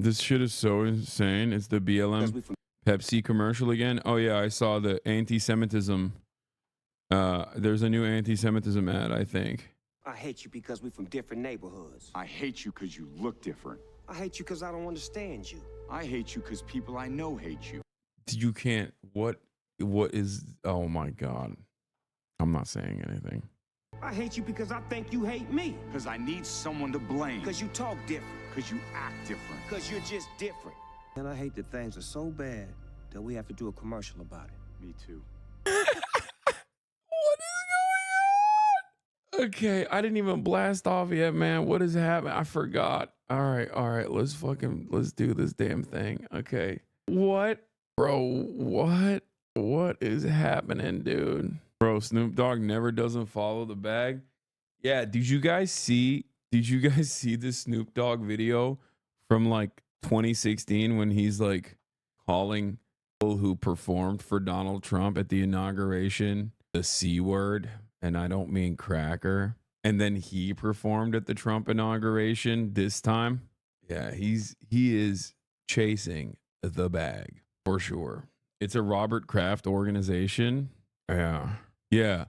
This shit is so insane. It's the BLM Pepsi commercial again. Oh yeah, I saw the anti-Semitism. There's a new anti-Semitism ad, I think. I hate you because we're from different neighborhoods. I hate you because you look different. I hate you because I don't understand you. I hate you because people I know hate you. You can't. What is? Oh my God. I'm not saying anything. I hate you because I think you hate me. Because I need someone to blame. Because you talk different. Because you act different. Because you're just different. And I hate that things are so bad that we have to do a commercial about it. Me too. What is going on? Okay, I didn't even blast off yet, man. What is happening? I forgot. All right. Let's do this damn thing. Okay. What? Bro, what is happening, dude? Bro, Snoop Dogg never doesn't follow the bag. Yeah, did you guys see this Snoop Dogg video from like 2016 when he's like calling people who performed for Donald Trump at the inauguration the C word, and I don't mean cracker. And then he performed at the Trump inauguration this time. Yeah, he is chasing the bag for sure. It's a Robert Kraft organization. Yeah.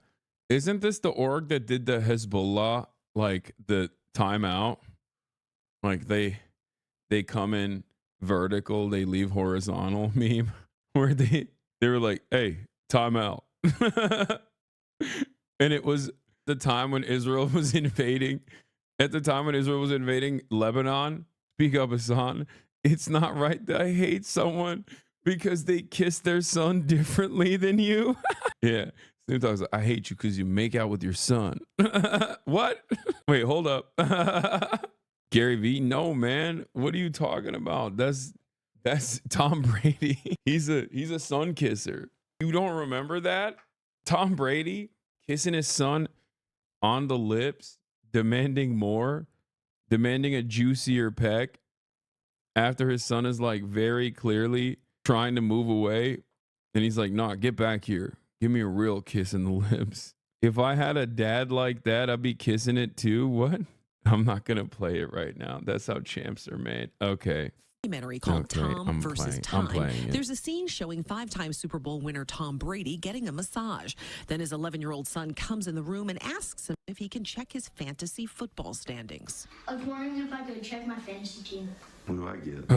Isn't this the org that did the Hezbollah, like the timeout? Like they come in vertical, they leave horizontal meme where they were like, hey, timeout. And it was the time when Israel was invading. At the time when Israel was invading Lebanon, speak up, Hassan. It's not right that I hate someone because they kiss their son differently than you. Yeah. Snoop Dogg's like, I hate you because you make out with your son. What? Wait, hold up. Gary V, no, man. What are you talking about? That's Tom Brady. He's a son kisser. You don't remember that? Tom Brady kissing his son on the lips, demanding more, demanding a juicier peck after his son is like very clearly trying to move away. And he's like, nah, get back here. Give me a real kiss in the lips. If I had a dad like that, I'd be kissing it too. What? I'm not going to play it right now. That's how champs are made. Okay. Documentary called Tom versus Time. There's a scene showing 5-time Super Bowl winner Tom Brady getting a massage. Then his 11-year-old son comes in the room and asks him if he can check his fantasy football standings. I was wondering if I could check my fantasy team. What do I get?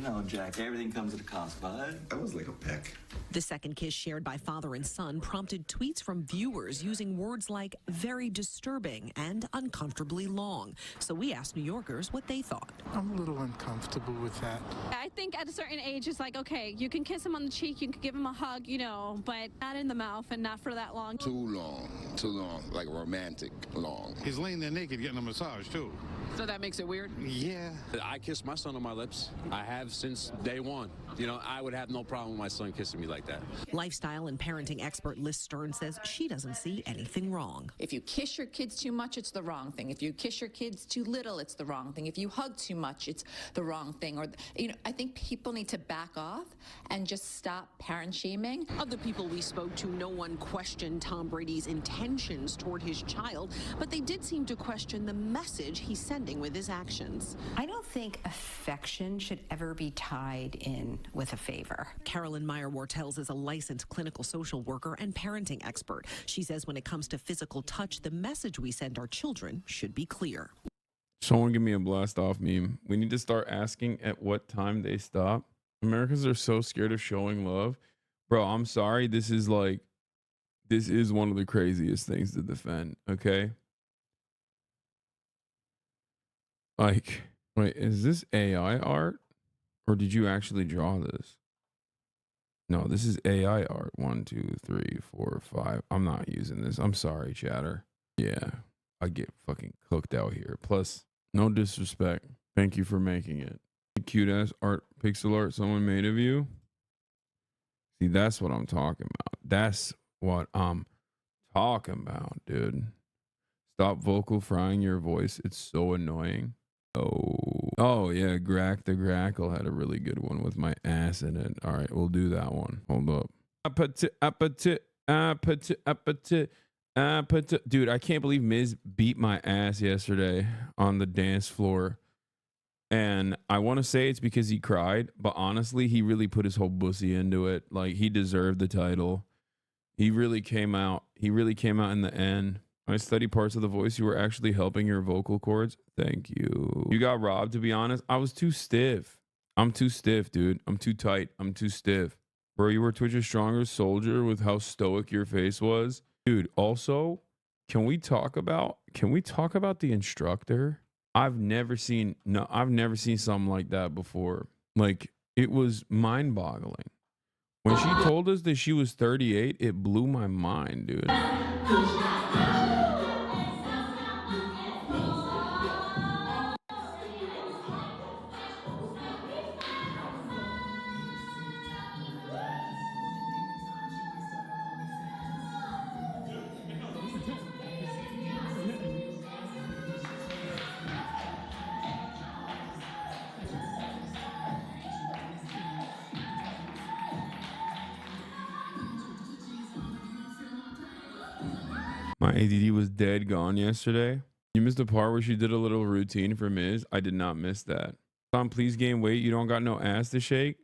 No, Jack. Everything comes at a cost, bud. That was like a peck. The second kiss shared by father and son prompted tweets from viewers using words like very disturbing and uncomfortably long. So we asked New Yorkers what they thought. I'm a little uncomfortable with that. I think at a certain age, it's like, okay, you can kiss him on the cheek, you can give him a hug, but not in the mouth and not for that long. Too long, like romantic long. He's laying there naked getting a massage, too. So that makes it weird? Yeah. I kiss my son on my lips. I have since day one. I would have no problem with my son kissing me like that. Lifestyle and parenting expert Liz Stern says she doesn't see anything wrong. If you kiss your kids too much, it's the wrong thing. If you kiss your kids too little, it's the wrong thing. If you hug too much, it's the wrong thing. Or, I think people need to back off and just stop parent shaming. Of the people we spoke to, no one questioned Tom Brady's intentions toward his child, but they did seem to question the message he's sending with his actions. I don't think affection should ever be tied in with a favor. Carolyn Meyer-Wartels is a licensed clinical social worker and parenting expert. She says when it comes to physical touch, the message we send our children should be clear. Someone give me a blast off meme. We need to start asking at what time they stop. Americans are so scared of showing love. Bro, I'm sorry. This is one of the craziest things to defend. Okay. Like, wait, is this AI art? Or did you actually draw this? No, this is AI art. 1, 2, 3, 4, 5. I'm not using this. I'm sorry, chatter. Yeah, I get fucking cooked out here. Plus, no disrespect. Thank you for making it. Cute ass art, pixel art someone made of you. See, that's what I'm talking about. That's what I'm talking about, dude. Stop vocal frying your voice. It's so annoying. Oh yeah, Grack the Grackle had a really good one with my ass in it. All right, we'll do that one. Hold up. Dude, I can't believe Miz beat my ass yesterday on the dance floor And I want to say it's because he cried, but honestly, he really put his whole bussy into it. Like, he deserved the title. He really came out. He really came out in the end. I study parts of the voice. You were actually helping your vocal cords. Thank you. You got robbed, to be honest. I was too stiff. I'm too stiff, dude. I'm too tight. I'm too stiff. Bro, you were Twitch's strongest soldier with how stoic your face was. Dude, also, can we talk about the instructor? I've never seen something like that before. Like, it was mind-boggling. When she told us that she was 38, it blew my mind, dude. My ADD was dead gone yesterday. You missed the part where she did a little routine for Miz. I did not miss that. Tom, please gain weight. You don't got no ass to shake.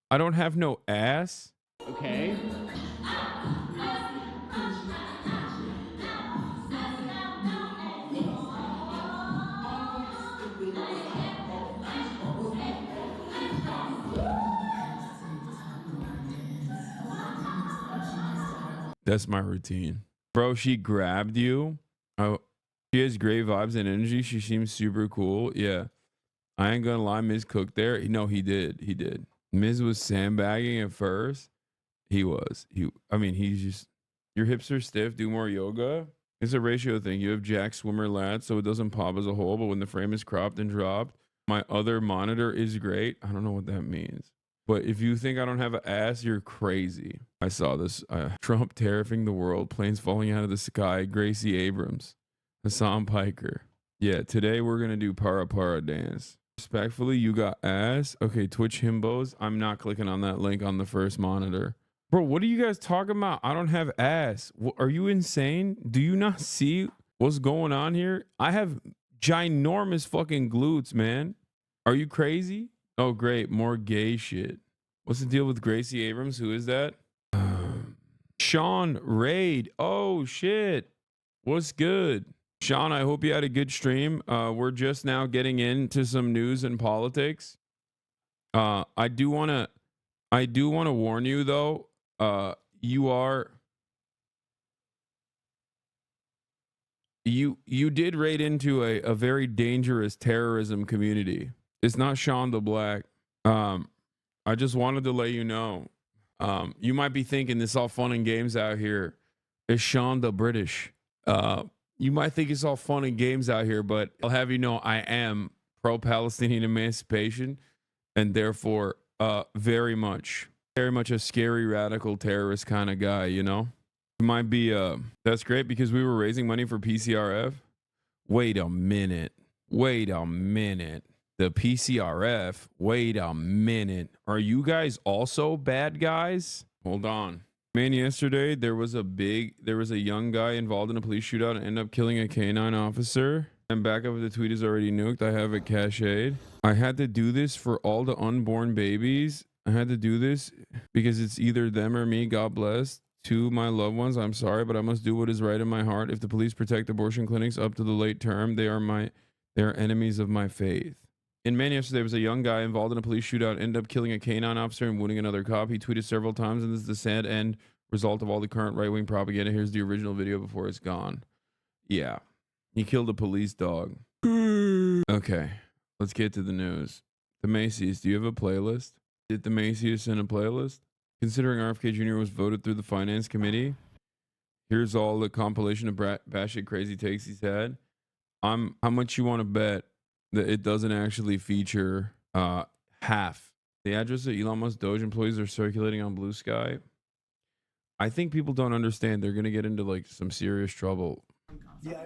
I don't have no ass. Okay. That's my routine. Bro, she grabbed you. Oh, she has great vibes and energy. She seems super cool. Yeah. I ain't gonna lie, Miz cooked there. No, he did. He did. Miz was sandbagging at first. He was. He's just, your hips are stiff. Do more yoga. It's a ratio thing. You have jack swimmer lats, so it doesn't pop as a whole, but when the frame is cropped and dropped, my other monitor is great. I don't know what that means. But if you think I don't have an ass, you're crazy. I saw this. Trump tariffing the world, planes falling out of the sky, Gracie Abrams, Hassan Piker. Yeah, today we're going to do para para dance. Respectfully, you got ass. Okay, Twitch himbos. I'm not clicking on that link on the first monitor. Bro, what are you guys talking about? I don't have ass. Are you insane? Do you not see what's going on here? I have ginormous fucking glutes, man. Are you crazy? Oh, great. More gay shit. What's the deal with Gracie Abrams? Who is that? Sean Raid. Oh, shit. What's good? Sean, I hope you had a good stream. We're just now getting into some news and politics. I do want to warn you, though. You did raid into a very dangerous terrorism community. It's not Sean the Black. I just wanted to let you know. You might be thinking this all fun and games out here. It's Sean the British. You might think it's all fun and games out here, but I'll have you know I am pro-Palestinian emancipation, and therefore very much a scary radical terrorist kind of guy, you know? You might be that's great because we were raising money for PCRF. Wait a minute. The PCRF. Wait a minute. Are you guys also bad guys? Hold on. Man, yesterday there was a young guy involved in a police shootout and ended up killing a K9 officer. And back up, the tweet is already nuked. I have it cached. I had to do this for all the unborn babies. I had to do this because it's either them or me. God bless. To my loved ones, I'm sorry, but I must do what is right in my heart. If the police protect abortion clinics up to the late term, they are enemies of my faith. In Manchester, there was a young guy involved in a police shootout, ended up killing a K9 officer and wounding another cop. He tweeted several times, and this is the sad end result of all the current right-wing propaganda. Here's the original video before it's gone. Yeah, he killed a police dog. Okay, let's get to the news. The Macy's, do you have a playlist? Did the Macy's send a playlist? Considering RFK Jr. was voted through the finance committee, here's all the compilation of batshit crazy takes he's had. How much you want to bet that it doesn't actually feature half the address of Elon Musk Doge employees are circulating on Blue Sky? I think people don't understand. They're gonna get into like some serious trouble. Yeah.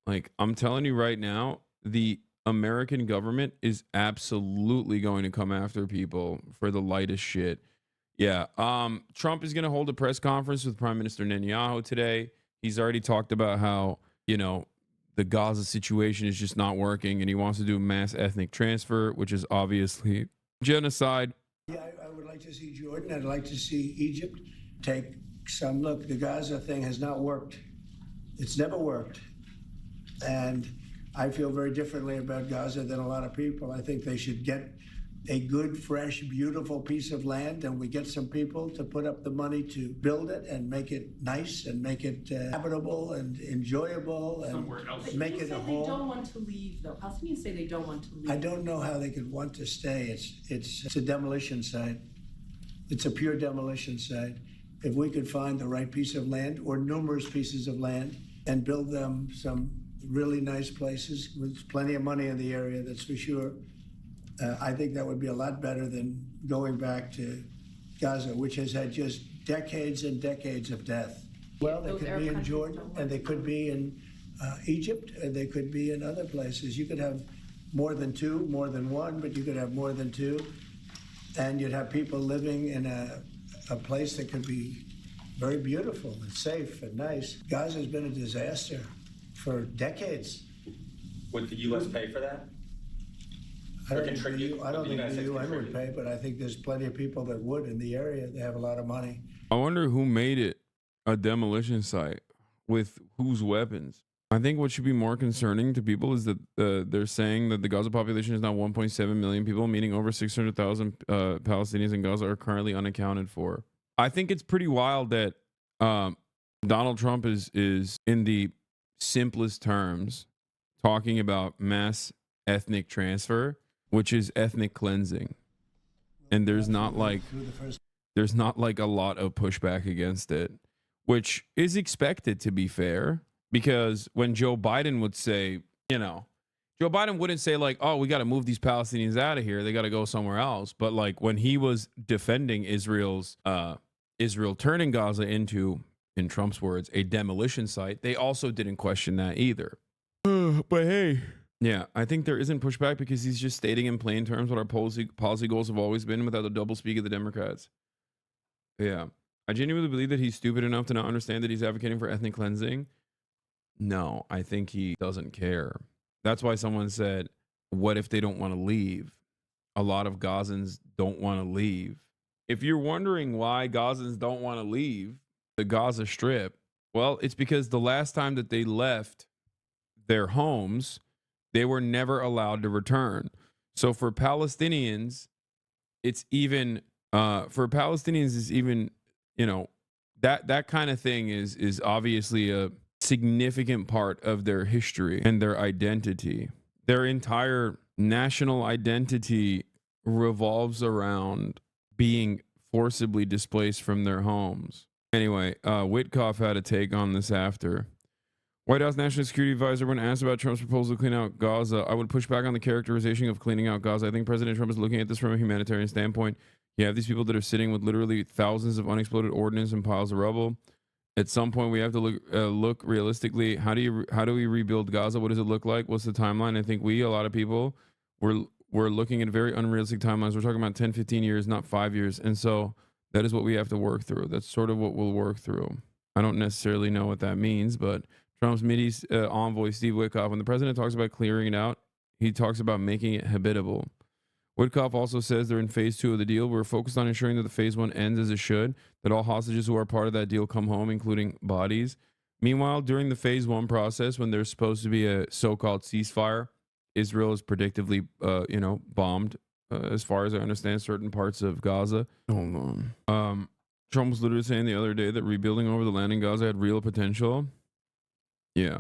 Like, I'm telling you right now, the American government is absolutely going to come after people for the lightest shit. Yeah. Trump is going to hold a press conference with Prime Minister Netanyahu today. He's already talked about how, the Gaza situation is just not working, and he wants to do mass ethnic transfer, which is obviously genocide. Yeah, I would like to see Jordan. I'd like to see Egypt take some look. The Gaza thing has not worked. It's never worked. And I feel very differently about Gaza than a lot of people. I think they should get a good, fresh, beautiful piece of land, and we get some people to put up the money to build it and make it nice and make it habitable and enjoyable and make it a home. They don't want to leave, though. Palestinians say they don't want to leave. I don't know how they could want to stay. It's a demolition site. It's a pure demolition site. If we could find the right piece of land or numerous pieces of land and build them some really nice places with plenty of money in the area, that's for sure. I think that would be a lot better than going back to Gaza, which has had just decades and decades of death. Well, they could be in Jordan, and they could be in Egypt, and they could be in other places. You could have more than two, more than one, but you could have more than two. And you'd have people living in a place that could be very beautiful and safe and nice. Gaza's been a disaster for decades. Would the U.S. pay for that? I don't think the UN would pay, but I think there's plenty of people that would in the area. They have a lot of money. I wonder who made it a demolition site with whose weapons. I think what should be more concerning to people is that they're saying that the Gaza population is now 1.7 million people, meaning over 600,000 Palestinians in Gaza are currently unaccounted for. I think it's pretty wild that Donald Trump is in the simplest terms talking about mass ethnic transfer, which is ethnic cleansing, and there's not like a lot of pushback against it, which is expected, to be fair, because when Joe Biden would say, Joe Biden wouldn't say like, oh, we got to move these Palestinians out of here, they got to go somewhere else. But like when he was defending Israel turning Gaza into, in Trump's words, a demolition site, they also didn't question that either. But hey. Yeah, I think there isn't pushback because he's just stating in plain terms what our policy goals have always been without the doublespeak of the Democrats. Yeah, I genuinely believe that he's stupid enough to not understand that he's advocating for ethnic cleansing. No, I think he doesn't care. That's why someone said, what if they don't want to leave? A lot of Gazans don't want to leave. If you're wondering why Gazans don't want to leave the Gaza Strip, well, it's because the last time that they left their homes, they were never allowed to return. So for Palestinians, that kind of thing is obviously a significant part of their history and their identity. Their entire national identity revolves around being forcibly displaced from their homes. Anyway, Witkoff had a take on this after. White House National Security Advisor, when asked about Trump's proposal to clean out Gaza, I would push back on the characterization of cleaning out Gaza. I think President Trump is looking at this from a humanitarian standpoint. You have these people that are sitting with literally thousands of unexploded ordnance and piles of rubble. At some point, we have to look realistically. How do we rebuild Gaza? What does it look like? What's the timeline? I think a lot of people, we're looking at very unrealistic timelines. We're talking about 10, 15 years, not 5 years. And so that is what we have to work through. That's sort of what we'll work through. I don't necessarily know what that means, but Trump's Mideast envoy, Steve Witkoff, when the president talks about clearing it out, he talks about making it habitable. Witkoff also says they're in phase 2 of the deal. We're focused on ensuring that the phase 1 ends as it should, that all hostages who are part of that deal come home, including bodies. Meanwhile, during the phase 1 process, when there's supposed to be a so-called ceasefire, Israel is predictably, bombed, as far as I understand, certain parts of Gaza. Hold on. Trump was literally saying the other day that rebuilding over the land in Gaza had real potential. Yeah.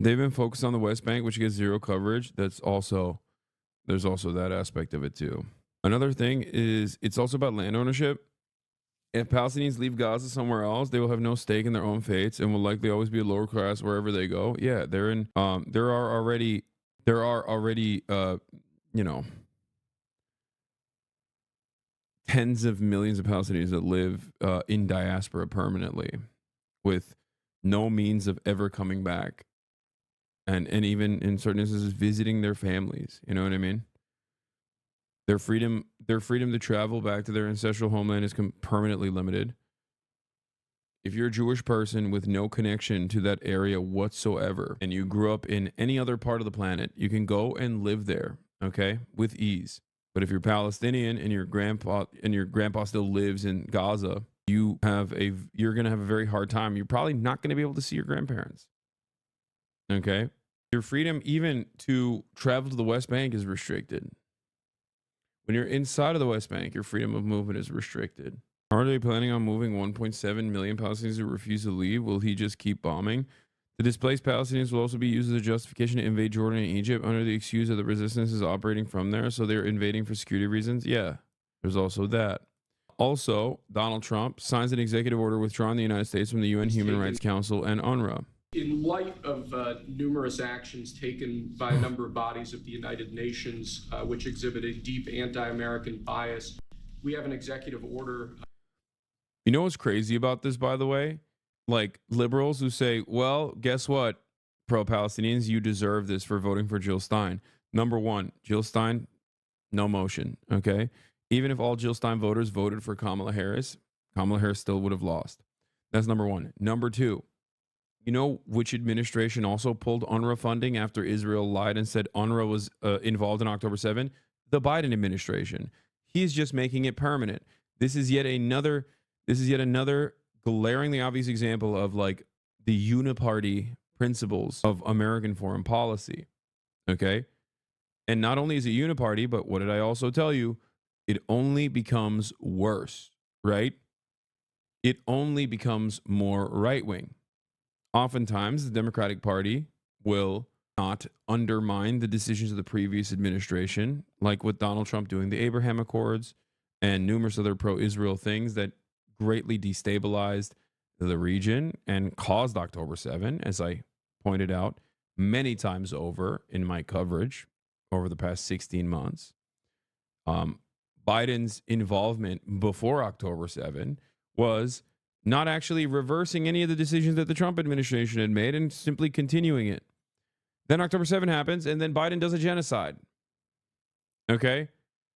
They've been focused on the West Bank, which gets zero coverage. There's also that aspect of it too. Another thing is it's also about land ownership. If Palestinians leave Gaza somewhere else, they will have no stake in their own fates and will likely always be a lower class wherever they go. Yeah, there are already tens of millions of Palestinians that live in diaspora permanently with no means of ever coming back. And even in certain instances, visiting their families. You know what I mean? Their freedom to travel back to their ancestral homeland is permanently limited. if you're a Jewish person with no connection to that area whatsoever, and you grew up in any other part of the planet, you can go and live there, okay, with ease. But if you're Palestinian and your grandpa still lives in Gaza, you're going to have a very hard time. You're probably not going to be able to see your grandparents. Okay? Your freedom even to travel to the West Bank is restricted. When you're inside of the West Bank, your freedom of movement is restricted. Are they planning on moving 1.7 million Palestinians who refuse to leave? Will he just keep bombing? The displaced Palestinians will also be used as a justification to invade Jordan and Egypt under the excuse that the resistance is operating from there, so they're invading for security reasons? Yeah, there's also that. Also, Donald Trump signs an executive order withdrawing the United States from the UN Human Rights Council and UNRWA. In light of numerous actions taken by a number of bodies of the United Nations, which exhibit a deep anti-American bias, we have an executive order. You know what's crazy about this, by the way? Like liberals who say, well, guess what, pro-Palestinians, you deserve this for voting for Jill Stein. Number one, Jill Stein, no motion, okay? Even if all Jill Stein voters voted for Kamala Harris still would have lost. That's number one. Number two, you know which administration also pulled UNRWA funding after Israel lied and said UNRWA was involved in October 7? The Biden administration. He's just making it permanent. This is yet another glaringly obvious example of like the uniparty principles of American foreign policy. Okay? And not only is it uniparty, but what did I also tell you? It only becomes worse, right? It only becomes more right-wing. Oftentimes, the Democratic Party will not undermine the decisions of the previous administration, like with Donald Trump doing the Abraham Accords and numerous other pro-Israel things that greatly destabilized the region and caused October 7, as I pointed out many times over in my coverage over the past 16 months. Biden's involvement before October 7 was not actually reversing any of the decisions that the Trump administration had made and simply continuing it. Then October 7 happens, and then Biden does a genocide. Okay?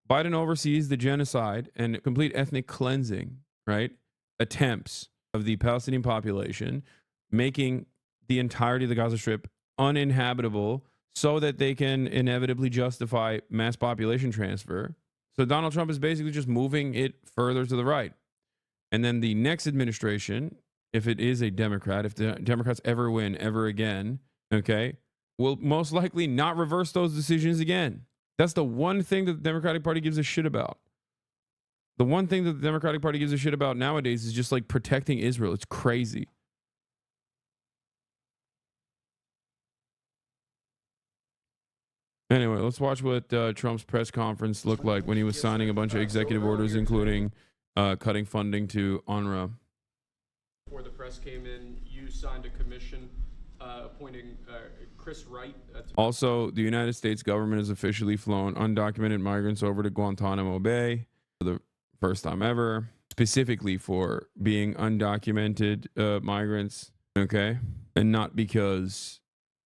Biden oversees the genocide and complete ethnic cleansing, right? Attempts of the Palestinian population, making the entirety of the Gaza Strip uninhabitable so that they can inevitably justify mass population transfer. So Donald Trump is basically just moving it further to the right. And then the next administration, if it is a Democrat, if the Democrats ever win ever again, okay, will most likely not reverse those decisions again. That's the one thing that the Democratic Party gives a shit about. The one thing that the Democratic Party gives a shit about nowadays is just like protecting Israel. It's crazy. Anyway, let's watch what Trump's press conference looked like when he was signing a bunch of executive orders, including cutting funding to UNRWA. Before the press came in, you signed a commission appointing Chris Wright. Also, the United States government has officially flown undocumented migrants over to Guantanamo Bay for the first time ever, specifically for being undocumented migrants, okay? And not because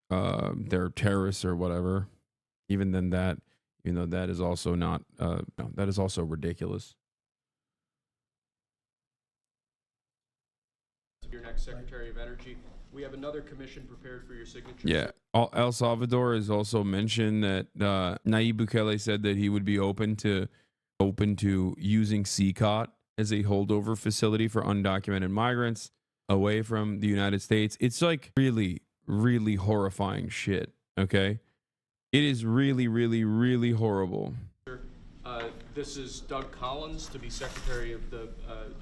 they're terrorists or whatever. Even then that, that is also not, that is also ridiculous. Your next Secretary of Energy. We have another commission prepared for your signature. Yeah. El Salvador has also mentioned that Nayib Bukele said that he would be open to using CCOT as a holdover facility for undocumented migrants away from the United States. It's like really, really horrifying shit. Okay. It is really, really, really horrible. This is Doug Collins to be Secretary of the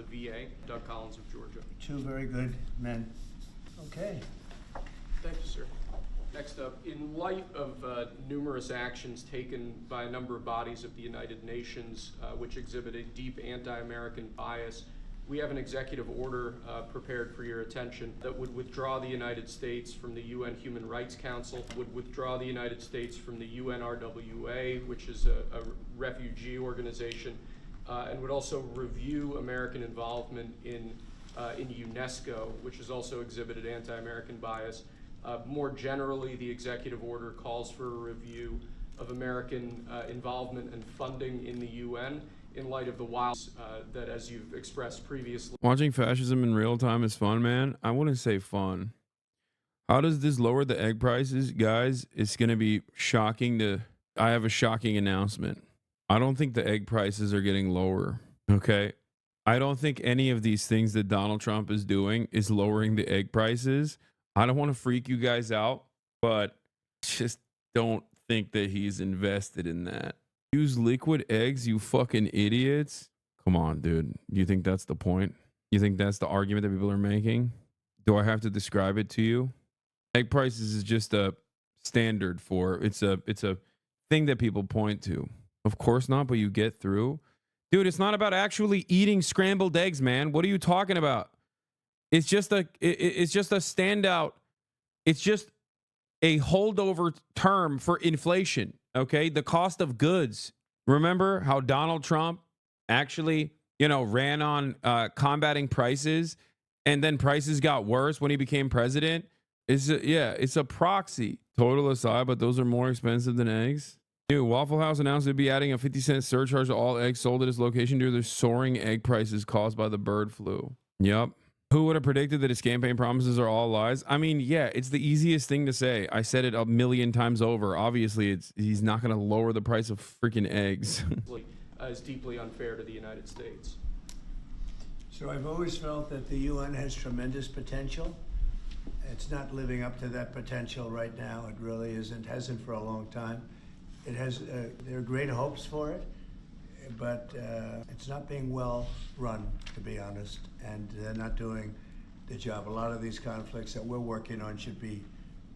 VA, Doug Collins of Georgia. Two very good men. Okay. Thank you, sir. Next up, in light of numerous actions taken by a number of bodies of the United Nations, which exhibit a deep anti-American bias, we have an executive order prepared for your attention that would withdraw the United States from the UN Human Rights Council, would withdraw the United States from the UNRWA, which is a refugee organization, and would also review American involvement in UNESCO, which has also exhibited anti-American bias. More generally, the executive order calls for a review of American involvement and funding in the UN in light of the wilds that, as you've expressed previously. Watching fascism in real time is fun, man. I wouldn't say fun. How does this lower the egg prices? Guys, it's going to be shocking to... I have a shocking announcement. I don't think the egg prices are getting lower, okay? I don't think any of these things that Donald Trump is doing is lowering the egg prices. I don't want to freak you guys out, but just don't think that he's invested in that. Use liquid eggs, you fucking idiots. Come on, dude. You think that's the point? You think that's the argument that people are making? Do I have to describe it to you? Egg prices is just a standard for... It's a thing that people point to. Of course not, but you get through. Dude, it's not about actually eating scrambled eggs, man. What are you talking about? It's just a standout. It's just a holdover term for inflation, okay? The cost of goods. Remember how Donald Trump actually, ran on combating prices, and then prices got worse when he became president? It's a proxy. Total aside, but those are more expensive than eggs. Dude, Waffle House announced it'd be adding a 50-cent surcharge to all eggs sold at its location due to the soaring egg prices caused by the bird flu. Yep. Who would have predicted that his campaign promises are all lies? I mean, yeah, it's the easiest thing to say. I said it a million times over. Obviously, he's not going to lower the price of freaking eggs. Is deeply unfair to the United States. So I've always felt that the UN has tremendous potential. It's not living up to that potential right now. It really isn't, hasn't for a long time. It has, there are great hopes for it, but it's not being well run, to be honest, and they're not doing the job. A lot of these conflicts that we're working on should be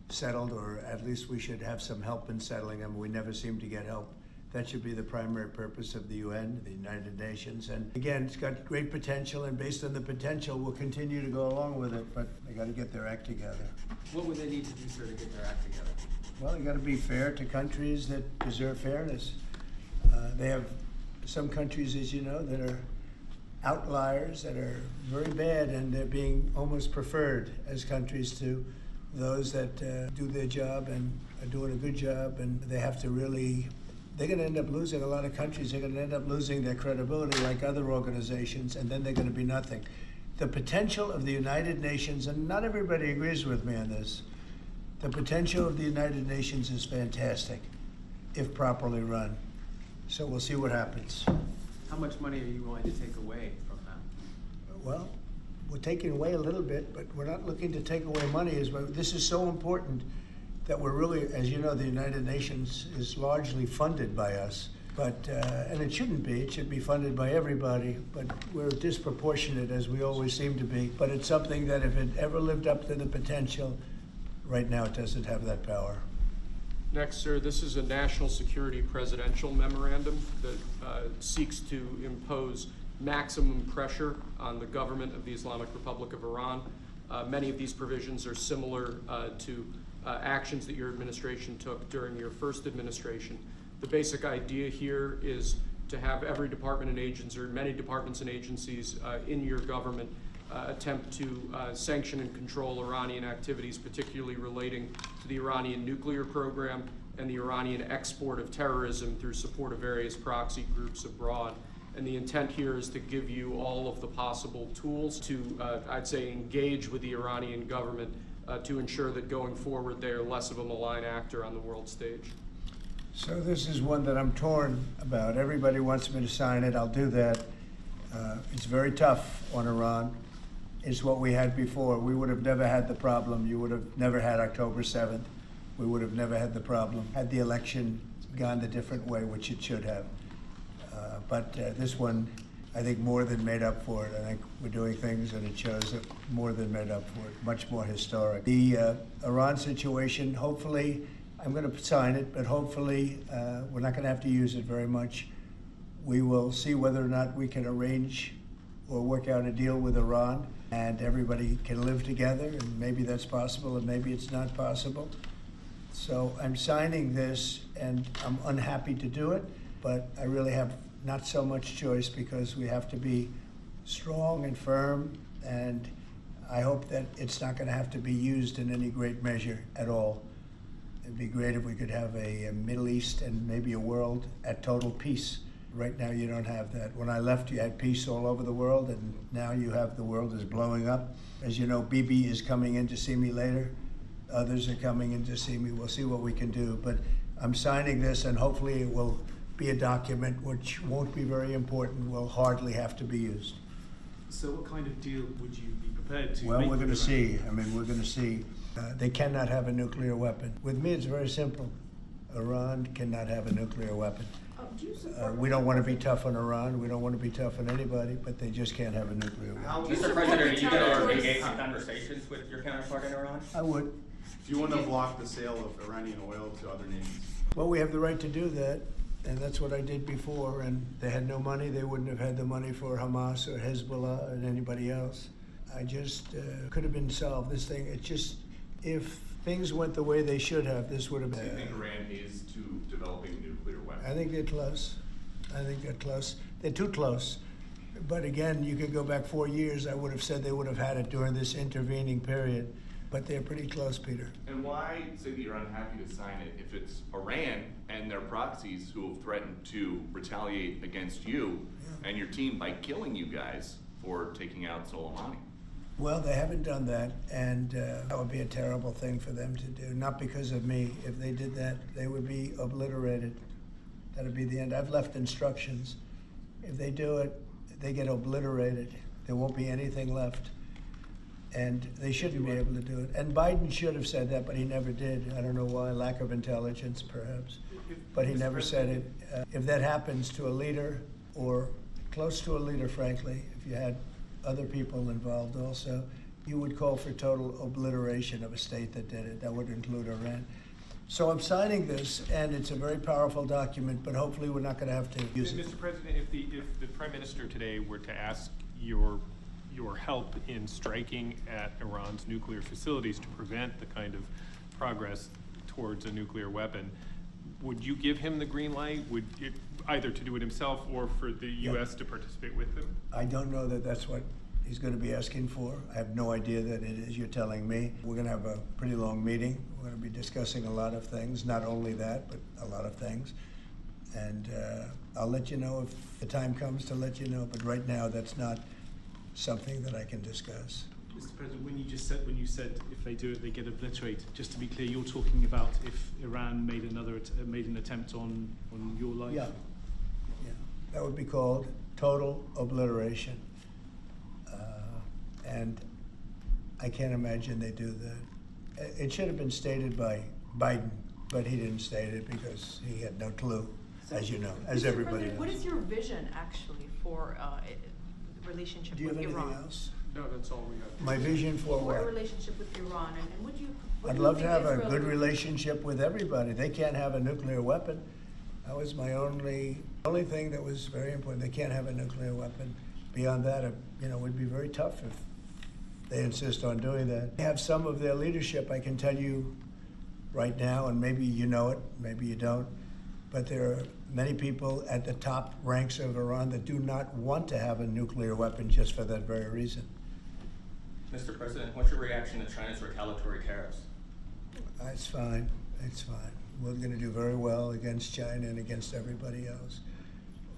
settled, or at least we should have some help in settling them. We never seem to get help. That should be the primary purpose of the UN, the United Nations. And again, it's got great potential, and based on the potential, we'll continue to go along with it, but they got to get their act together. What would they need to do, sir, to get their act together? Well, you got to be fair to countries that deserve fairness. They have some countries, as you know, that are outliers, that are very bad, and they're being almost preferred as countries to those that do their job and are doing a good job, and they have to really... They're going to end up losing, a lot of countries are going to end up losing their credibility like other organizations, and then they're going to be nothing. The potential of the United Nations, and not everybody agrees with me on this, the potential of the United Nations is fantastic if properly run. So we'll see what happens. How much money are you willing to take away from that? Well, we're taking away a little bit, but we're not looking to take away money. This is so important that we're really, as you know, the United Nations is largely funded by us. But, and it shouldn't be, it should be funded by everybody, but we're disproportionate, as we always seem to be. But it's something that if it ever lived up to the potential, right now it doesn't have that power. Next, sir, this is a national security presidential memorandum that seeks to impose maximum pressure on the government of the Islamic Republic of Iran. Many of these provisions are similar to actions that your administration took during your first administration. The basic idea here is to have every department and agency, or many departments and agencies in your government attempt to sanction and control Iranian activities, particularly relating to the Iranian nuclear program and the Iranian export of terrorism through support of various proxy groups abroad. And the intent here is to give you all of the possible tools to, I'd say, engage with the Iranian government to ensure that going forward they are less of a malign actor on the world stage. So this is one that I'm torn about. Everybody wants me to sign it. I'll do that. It's very tough on Iran. It's what we had before. We would have never had the problem. You would have never had October 7th. We would have never had the problem had the election gone a different way, which it should have. But this one, I think, more than made up for it. I think we're doing things, and it shows that more than made up for it, much more historic. The Iran situation, hopefully, I'm going to sign it, but hopefully we're not going to have to use it very much. We will see whether or not we can arrange or work out a deal with Iran, and everybody can live together, and maybe that's possible, and maybe it's not possible. So I'm signing this, and I'm unhappy to do it, but I really have not so much choice because we have to be strong and firm, and I hope that it's not going to have to be used in any great measure at all. It'd be great if we could have a Middle East and maybe a world at total peace Right now you don't have that. When I left, you had peace all over the world, and now you have the world is blowing up. As you know, Bibi is coming in to see me later. Others are coming in to see me. We'll see what we can do. But I'm signing this, and hopefully it will be a document which won't be very important, will hardly have to be used. So what kind of deal would you be prepared to make? Well, we're going to see. I mean, we're going to see. They cannot have a nuclear weapon. With me, it's very simple. Iran cannot have a nuclear weapon. We don't want to be tough on Iran. We don't want to be tough on anybody, but they just can't have a nuclear weapon. Mr. President, are you going to engage in conversations with your counterpart in Iran? I would. Do you want to block the sale of Iranian oil to other nations? Well, we have the right to do that, and that's what I did before, and they had no money. They wouldn't have had the money for Hamas or Hezbollah or anybody else. I just could have been solved. This thing, it just, if things went the way they should have, this would have been. Do you think Iran is to developing a nuclear weapon? I think they're close. I think they're close. They're too close. But again, you could go back 4 years. I would have said they would have had it during this intervening period. But they're pretty close, Peter. And why say that you're unhappy to sign it if it's Iran and their proxies who have threatened to retaliate against you and your team by killing you guys for taking out Soleimani? Well, they haven't done that, and that would be a terrible thing for them to do. Not because of me. If they did that, they would be obliterated. That would be the end. I've left instructions. If they do it, they get obliterated. There won't be anything left. And they shouldn't be able to do it. And Biden should have said that, but he never did. I don't know why, lack of intelligence, perhaps. But he never said it. If that happens to a leader, or close to a leader, frankly, if you had other people involved also, you would call for total obliteration of a state that did it. That would include Iran. So I'm signing this, and it's a very powerful document, but hopefully we're not going to have to use it. Mr. President, if the Prime Minister today were to ask your help in striking at Iran's nuclear facilities to prevent the kind of progress towards a nuclear weapon, would you give him the green light? Would it, either to do it himself or for the U.S. to participate with him? I don't know that that's what he's going to be asking for. I have no idea that it is. You're telling me. We're going to have a pretty long meeting. We're going to be discussing a lot of things, not only that, but a lot of things. And I'll let you know if the time comes to let you know. But right now, that's not something that I can discuss. Mr. President, when you said if they do it, they get obliterated. Just to be clear, you're talking about if Iran made an attempt on your life. Yeah, that would be called total obliteration, and I can't imagine they do that. It should have been stated by Biden, but he didn't state it because he had no clue, as you know, as everybody knows. What is your vision actually for relationship with Iran? Do you have anything else? No, that's all we have. My vision for what? A relationship with Iran, and would you? I'd love to have a good relationship with everybody. They can't have a nuclear weapon. That was my only thing that was very important. They can't have a nuclear weapon. Beyond that, it would be very tough if they insist on doing that. They have some of their leadership, I can tell you right now, and maybe you know it, maybe you don't, but there are many people at the top ranks of Iran that do not want to have a nuclear weapon just for that very reason. Mr. President, what's your reaction to China's retaliatory tariffs? It's fine. It's fine. We're going to do very well against China and against everybody else.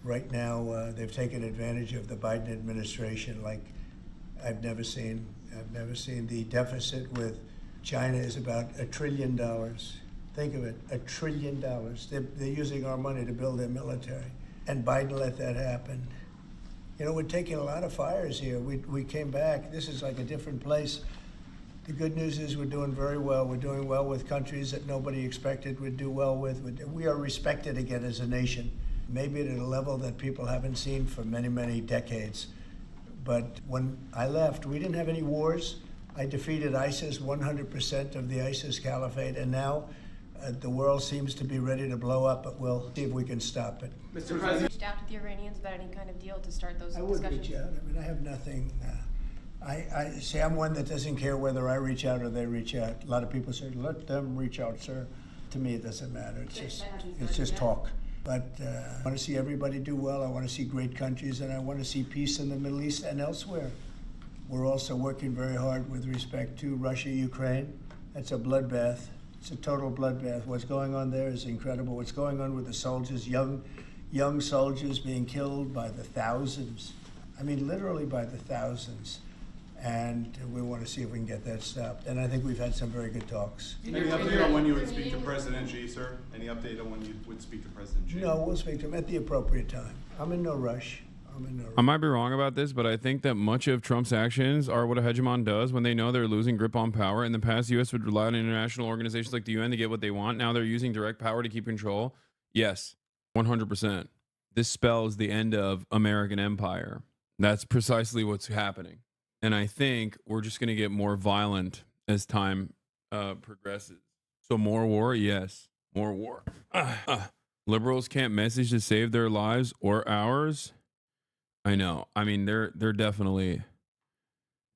Right now, they've taken advantage of the Biden administration like I've never seen. I've never seen. The deficit with China is about $1 trillion. Think of it, $1 trillion. They're using our money to build their military. And Biden let that happen. We're taking a lot of fires here. We came back. This is like a different place. The good news is we're doing very well. We're doing well with countries that nobody expected we'd do well with. We are respected again as a nation, maybe at a level that people haven't seen for many, many decades. But when I left, we didn't have any wars. I defeated ISIS, 100% of the ISIS caliphate, and now the world seems to be ready to blow up, but we'll see if we can stop it. Mr. President, reached out to the Iranians about any kind of deal to start those discussions? I would reach out. I mean, I have nothing. I say I'm one that doesn't care whether I reach out or they reach out. A lot of people say, let them reach out, sir. To me, it doesn't matter. It's just talk. But I want to see everybody do well. I want to see great countries, and I want to see peace in the Middle East and elsewhere. We're also working very hard with respect to Russia, Ukraine. That's a bloodbath. It's a total bloodbath. What's going on there is incredible. What's going on with the soldiers, young young soldiers being killed by the thousands. I mean, literally by the thousands. And we want to see if we can get that stopped. And I think we've had some very good talks. Any update on when you would speak to President Xi, sir? Any update on when you would speak to President Xi? No, we'll speak to him at the appropriate time. I'm in no rush. I might be wrong about this, but I think that much of Trump's actions are what a hegemon does when they know they're losing grip on power. In the past, the U.S. would rely on international organizations like the UN to get what they want. Now they're using direct power to keep control. Yes, 100%. This spells the end of American empire. That's precisely what's happening. And I think we're just going to get more violent as time progresses. So more war? Yes, more war. Liberals can't message to save their lives or ours. I know. I mean, they're definitely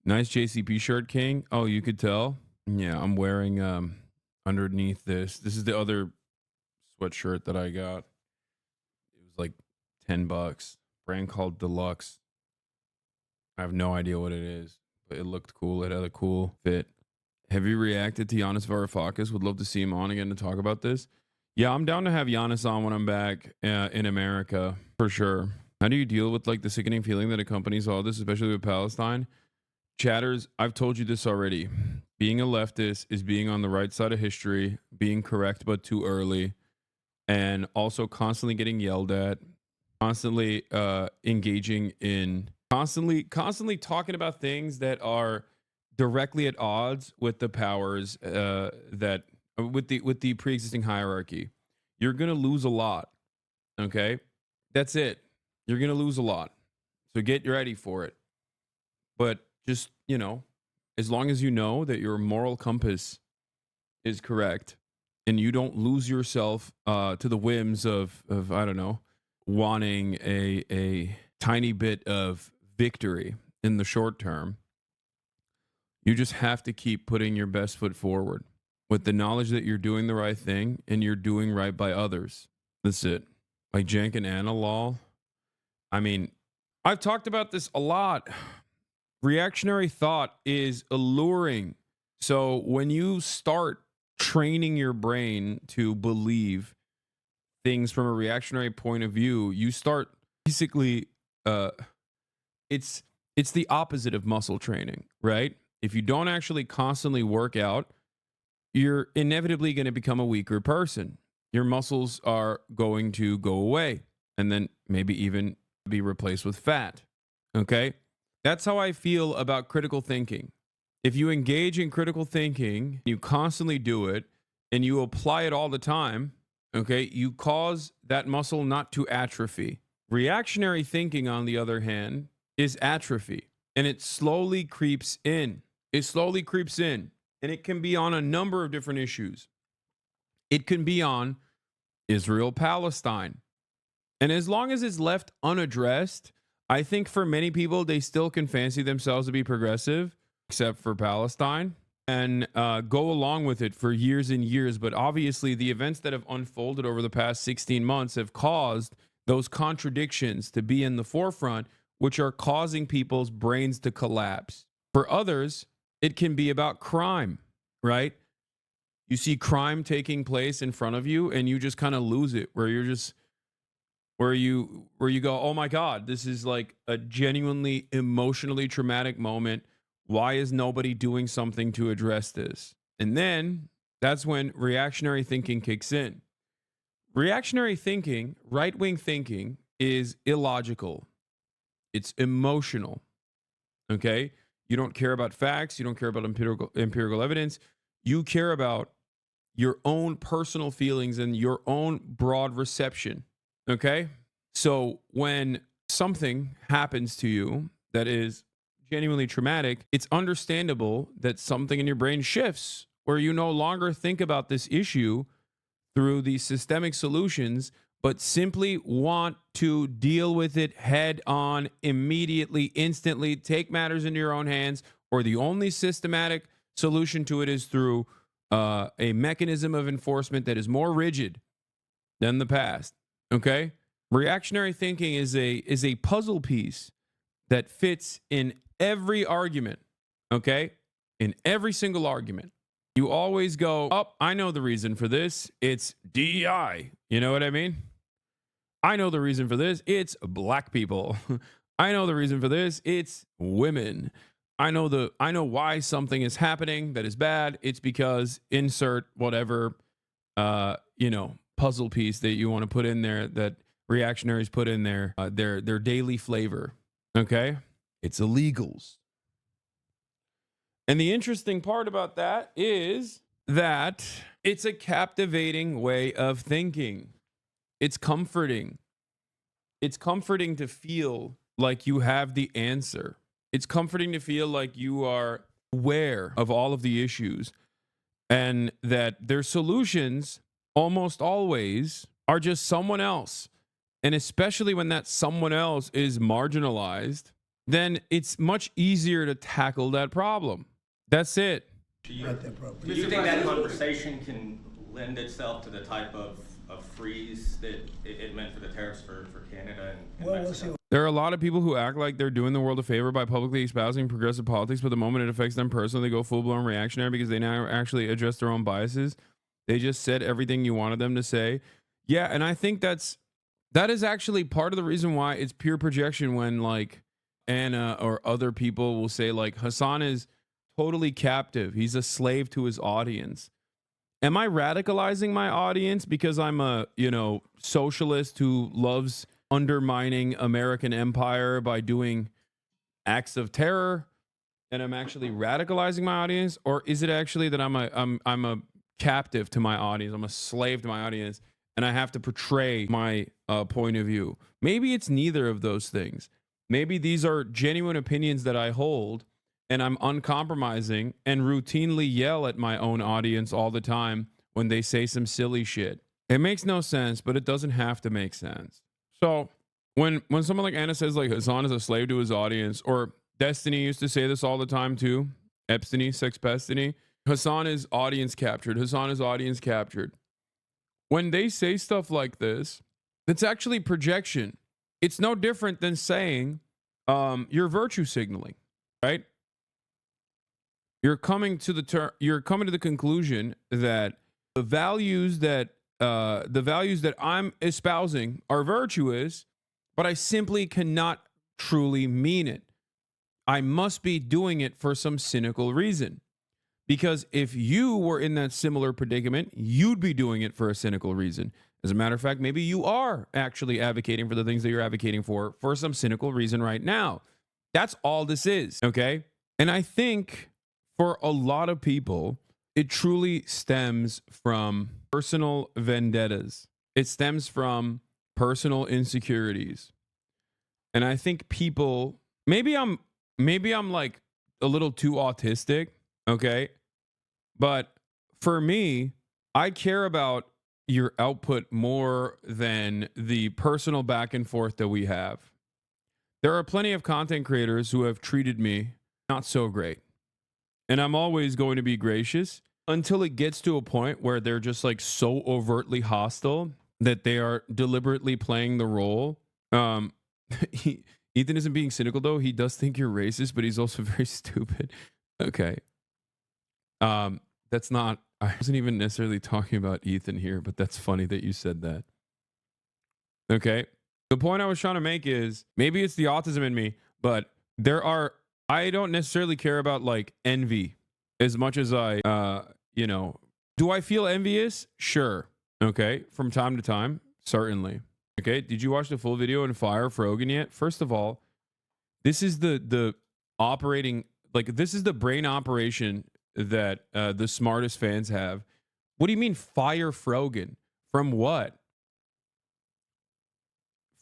nice JCP shirt, King. Oh, you could tell. Yeah, I'm wearing underneath this. This is the other sweatshirt that I got. It was like $10. Brand called Deluxe. I have no idea what it is, but it looked cool. It had a cool fit. Have you reacted to Giannis Varoufakis? Would love to see him on again to talk about this. Yeah, I'm down to have Giannis on when I'm back in America for sure. How do you deal with like the sickening feeling that accompanies all this, especially with Palestine? Chatters, I've told you this already. Being a leftist is being on the right side of history, being correct but too early, and also constantly getting yelled at, constantly engaging in, constantly talking about things that are directly at odds with the powers that with the pre-existing hierarchy. You're gonna lose a lot. Okay, that's it. You're going to lose a lot. So get ready for it. But just, you know, as long as you know that your moral compass is correct and you don't lose yourself to the whims of I don't know, wanting a tiny bit of victory in the short term, you just have to keep putting your best foot forward with the knowledge that you're doing the right thing and you're doing right by others. That's it. Like Jank and Anna Law. I mean, I've talked about this a lot. Reactionary thought is alluring. So when you start training your brain to believe things from a reactionary point of view, you start basically, it's the opposite of muscle training, right? If you don't actually constantly work out, you're inevitably going to become a weaker person. Your muscles are going to go away and then maybe even be replaced with fat. Okay? That's how I feel about critical thinking. If you engage in critical thinking, you constantly do it, and you apply it all the time, okay, you cause that muscle not to atrophy. Reactionary thinking, on the other hand, is atrophy, and it slowly creeps in. It slowly creeps in, and it can be on a number of different issues. It can be on Israel-Palestine. And as long as it's left unaddressed, I think for many people, they still can fancy themselves to be progressive, except for Palestine, and go along with it for years and years. But obviously, the events that have unfolded over the past 16 months have caused those contradictions to be in the forefront, which are causing people's brains to collapse. For others, it can be about crime, right? You see crime taking place in front of you, and you just kind of lose it, where you're just... where you go, oh my God, this is like a genuinely emotionally traumatic moment. Why is nobody doing something to address this? And then that's when reactionary thinking kicks in. Reactionary thinking, right-wing thinking, is illogical. It's emotional. Okay? You don't care about facts. You don't care about empirical evidence. You care about your own personal feelings and your own broad reception. Okay? So when something happens to you that is genuinely traumatic, it's understandable that something in your brain shifts, where you no longer think about this issue through these systemic solutions, but simply want to deal with it head on, immediately, instantly, take matters into your own hands, or the only systematic solution to it is through a mechanism of enforcement that is more rigid than the past. Okay? Reactionary thinking is a puzzle piece that fits in every argument, okay? In every single argument. You always go, oh, I know the reason for this. It's DEI. You know what I mean? I know the reason for this. It's black people. I know the reason for this. It's women. I know why something is happening that is bad. It's because insert whatever, puzzle piece that you want to put in there that reactionaries put in there, their daily flavor. Okay. It's illegals. And the interesting part about that is that it's a captivating way of thinking. It's comforting. It's comforting to feel like you have the answer. It's comforting to feel like you are aware of all of the issues and that their solutions almost always are just someone else. And especially when that someone else is marginalized, then it's much easier to tackle that problem. That's it. Do you think that conversation can lend itself to the type of freeze that it meant for the tariffs for Canada and Mexico? There are a lot of people who act like they're doing the world a favor by publicly espousing progressive politics, but the moment it affects them personally, they go full-blown reactionary because they now actually address their own biases. They just said everything you wanted them to say. Yeah, and I think that is actually part of the reason why it's pure projection when like Anna or other people will say like Hassan is totally captive. He's a slave to his audience. Am I radicalizing my audience because I'm a, socialist who loves undermining American empire by doing acts of terror and I'm actually radicalizing my audience? Or is it actually that I'm a captive to my audience? I'm a slave to my audience and I have to portray my point of view. Maybe it's neither of those things. Maybe these are genuine opinions that I hold and I'm uncompromising and routinely yell at my own audience all the time when they say some silly shit. It makes no sense, but it doesn't have to make sense. So when someone like Anna says like Hassan is a slave to his audience, or Destiny used to say this all the time too, Epstiny, Sex Pestiny, Hassan is audience captured. Hassan is audience captured. When they say stuff like this, it's actually projection. It's no different than saying you're virtue signaling, right? You're coming to the conclusion that the values that I'm espousing are virtuous, but I simply cannot truly mean it. I must be doing it for some cynical reason. Because if you were in that similar predicament, you'd be doing it for a cynical reason. As a matter of fact, maybe you are actually advocating for the things that you're advocating for some cynical reason right now. That's all this is, okay? And I think for a lot of people, it truly stems from personal vendettas. It stems from personal insecurities. And I think people, maybe I'm like a little too autistic, okay? But for me, I care about your output more than the personal back and forth that we have. There are plenty of content creators who have treated me not so great. And I'm always going to be gracious until it gets to a point where they're just like so overtly hostile that they are deliberately playing the role. Ethan isn't being cynical though. He does think you're racist, but he's also very stupid. Okay. That's not, I wasn't even necessarily talking about Ethan here, but that's funny that you said that. Okay. The point I was trying to make is maybe it's the autism in me, but I don't necessarily care about like envy as much as I, do I feel envious? Sure. Okay. From time to time. Certainly. Okay. Did you watch the full video and fire Frogan yet? First of all, this is the operating, like this is the brain operation that the smartest fans have. What do you mean fire Frogan? From what?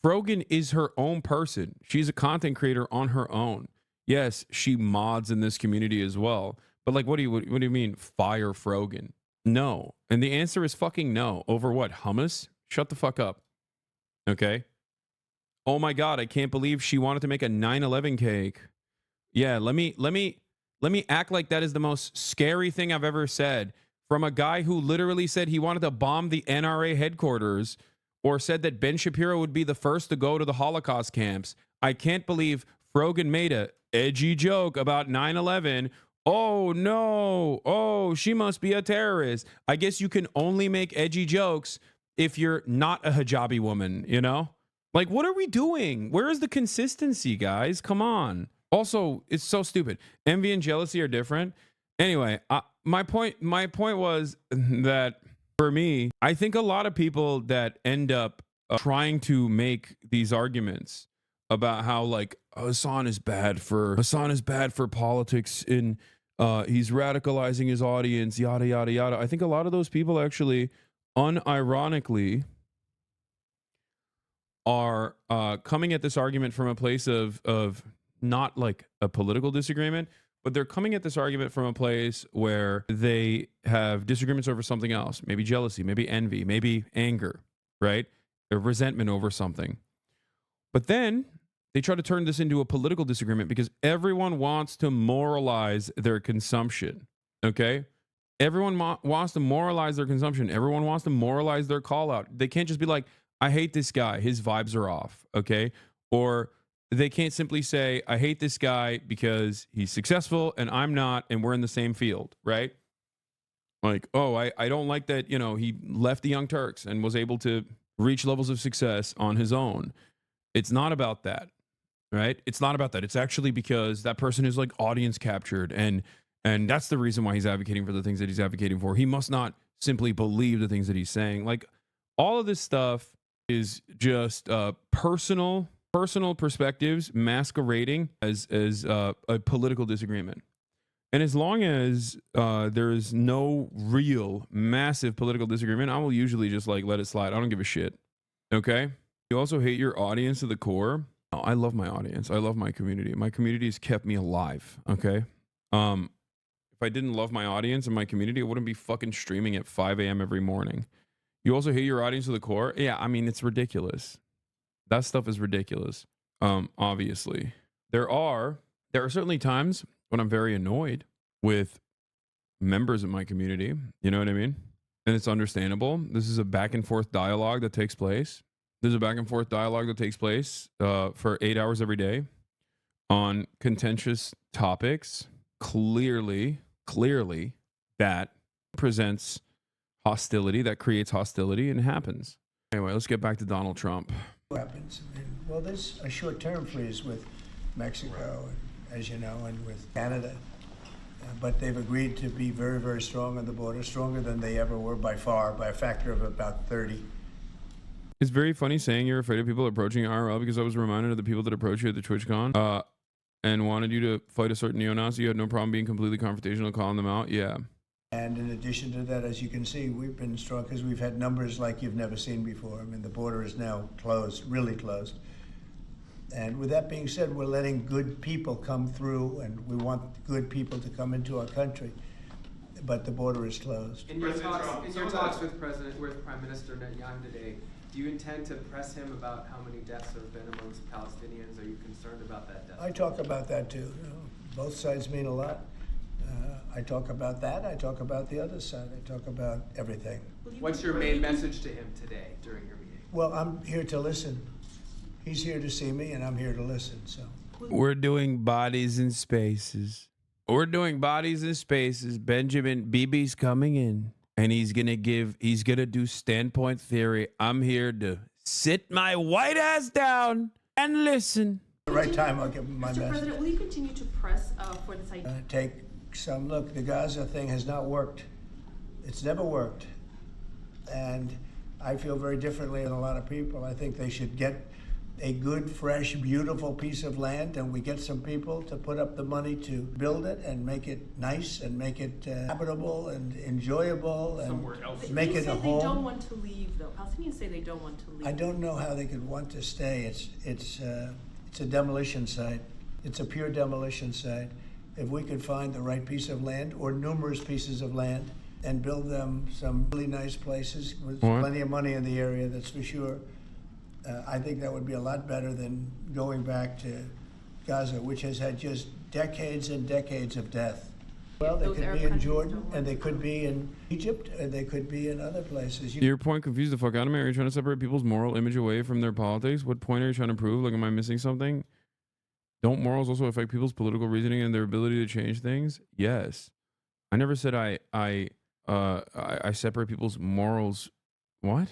Frogan is her own person. She's a content creator on her own. Yes, she mods in this community as well. But like, what do you mean fire Frogan? No. And the answer is fucking no. Over what? Hummus? Shut the fuck up. Okay. Oh my God, I can't believe she wanted to make a 9/11 cake. Yeah, let me act like that is the most scary thing I've ever said from a guy who literally said he wanted to bomb the NRA headquarters or said that Ben Shapiro would be the first to go to the Holocaust camps. I can't believe Frogan made a edgy joke about 9/11. Oh no. Oh, she must be a terrorist. I guess you can only make edgy jokes if you're not a hijabi woman, you know? Like, what are we doing? Where is the consistency, guys? Come on. Also, it's so stupid. Envy and jealousy are different. Anyway, my point was that for me, I think a lot of people that end up trying to make these arguments about how like Hassan is bad for politics in he's radicalizing his audience, yada yada yada. I think a lot of those people actually unironically are coming at this argument from a place of not like a political disagreement, but they're coming at this argument from a place where they have disagreements over something else, maybe jealousy, maybe envy, maybe anger, right? Or resentment over something. But then they try to turn this into a political disagreement because everyone wants to moralize their consumption, okay? Everyone wants to moralize their consumption. Everyone wants to moralize their call out. They can't just be like, I hate this guy, his vibes are off, okay? Or they can't simply say, I hate this guy because he's successful and I'm not, and we're in the same field, right? Like, oh, I don't like that, you know, he left the Young Turks and was able to reach levels of success on his own. It's not about that, right? It's not about that. It's actually because that person is like audience captured, and that's the reason why he's advocating for the things that he's advocating for. He must not simply believe the things that he's saying. Like, all of this stuff is just personal perspectives masquerading as a political disagreement. And as long as there is no real massive political disagreement, I will usually just like let it slide. I don't give a shit. Okay? You also hate your audience to the core. Oh, I love my audience. I love my community. My community has kept me alive. Okay? If I didn't love my audience and my community, I wouldn't be fucking streaming at 5 a.m. every morning. You also hate your audience to the core? Yeah, I mean, it's ridiculous. That stuff is ridiculous. Obviously. There are certainly times when I'm very annoyed with members of my community. You know what I mean? And it's understandable. This is a back and forth dialogue that takes place. There's a back and forth dialogue that takes place for 8 hours every day on contentious topics. Clearly, that presents hostility, that creates hostility, and it happens. Anyway, let's get back to Donald Trump. Weapons. Well, there's a short-term freeze with Mexico, as you know, and with Canada. But they've agreed to be very, very strong on the border, stronger than they ever were by far, by a factor of about 30. It's very funny saying you're afraid of people approaching IRL, because I was reminded of the people that approached you at the TwitchCon and wanted you to fight a certain neo-Nazi. You had no problem being completely confrontational, calling them out. Yeah. And in addition to that, as you can see, we've been strong because we've had numbers like you've never seen before. I mean, the border is now closed, really closed. And with that being said, we're letting good people come through, and we want good people to come into our country. But the border is closed. In your talks with Prime Minister Netanyahu today, do you intend to press him about how many deaths there have been amongst Palestinians? Are you concerned about that death? I talk about that too. You know, both sides mean a lot. I talk about that. I talk about the other side. I talk about everything. What's your main message to him today during your meeting? Well, I'm here to listen. He's here to see me, and I'm here to listen. So we're doing bodies in spaces. Benjamin Bibi's coming in, and he's gonna do standpoint theory. I'm here to sit my white ass down and listen. At the right time, I'll give him my message. Mr. President, will you continue to press for this idea? Take some look. The Gaza thing has not worked. It's never worked. And I feel very differently than a lot of people. I think they should get a good, fresh, beautiful piece of land, and we get some people to put up the money to build it and make it nice and make it habitable and enjoyable and make it a home. They don't want to leave, though. Palestinians say they don't want to leave. I don't know how they could want to stay. It's a demolition site. It's a pure demolition site. If we could find the right piece of land or numerous pieces of land and build them some really nice places with plenty of money in the area, that's for sure. I think that would be a lot better than going back to Gaza, which has had just decades and decades of death. Well, they could be in Jordan, and they could be in Egypt, and they could be in other places. Your point confused the fuck out of me. Are you trying to separate people's moral image away from their politics? What point are you trying to prove? Like, am I missing something? Don't morals also affect people's political reasoning and their ability to change things? Yes. I never said I separate people's morals. What?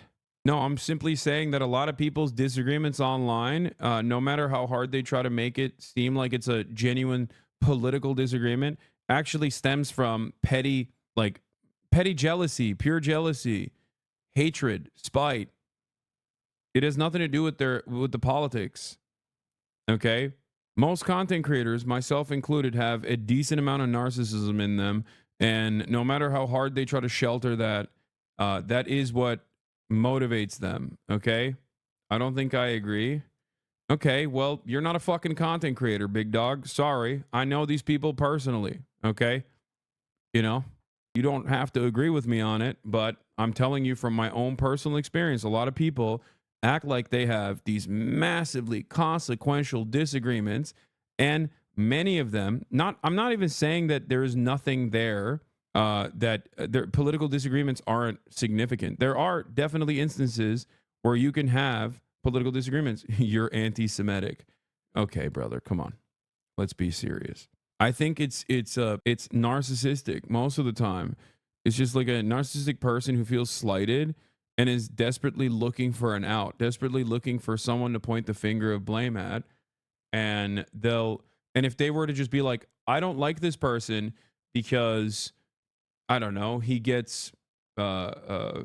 No, I'm simply saying that a lot of people's disagreements online, no matter how hard they try to make it seem like it's a genuine political disagreement, actually stems from petty jealousy, pure jealousy, hatred, spite. It has nothing to do with the politics. Okay? Most content creators, myself included, have a decent amount of narcissism in them, and no matter how hard they try to shelter that, that is what motivates them. Okay? I don't think I agree. Okay, well, you're not a fucking content creator, big dog. Sorry. I know these people personally. Okay? You know, you don't have to agree with me on it, but I'm telling you from my own personal experience, a lot of people act like they have these massively consequential disagreements, and many of them, I'm not even saying that there is nothing there, that their political disagreements aren't significant. There are definitely instances where you can have political disagreements. You're anti-Semitic. Okay, brother, come on. Let's be serious. I think it's narcissistic most of the time. It's just like a narcissistic person who feels slighted and is desperately looking for an out, desperately looking for someone to point the finger of blame at. And if they were to just be like, I don't like this person because, I don't know, he gets, I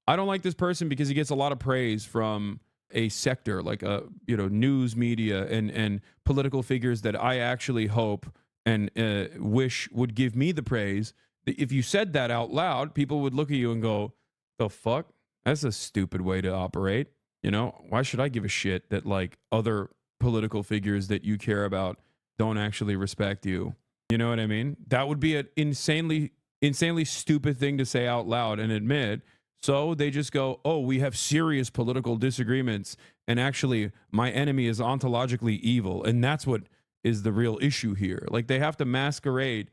don't like this person because he gets a lot of praise from a sector like news media and political figures that I actually hope and wish would give me the praise. If you said that out loud, people would look at you and go, the fuck? That's a stupid way to operate. You know, why should I give a shit that like other political figures that you care about don't actually respect you? You know what I mean? That would be an insanely stupid thing to say out loud and admit. So they just go, oh, we have serious political disagreements, and actually my enemy is ontologically evil, and that's what is the real issue here. Like, they have to masquerade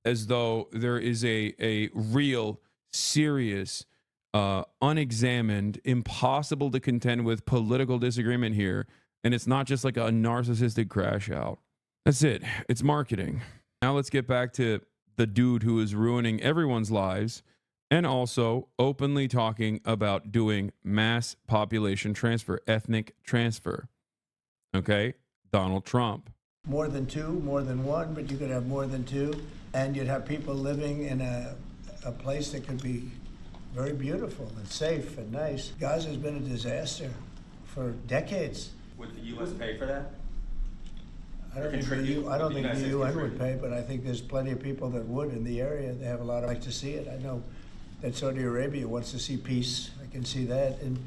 as though there is a real, serious, unexamined, impossible to contend with political disagreement here, and it's not just like a narcissistic crash out. That's it. It's marketing. Now let's get back to the dude who is ruining everyone's lives and also openly talking about doing mass population transfer, ethnic transfer. Okay? Donald Trump. More than two, more than one, but you could have more than two, and you'd have people living in a place that could be very beautiful and safe and nice. Gaza's been a disaster for decades. Would the U.S. pay for that? I don't think the UN would pay, but I think there's plenty of people that would in the area. They have a lot of like to see it. I know that Saudi Arabia wants to see peace. I can see that. And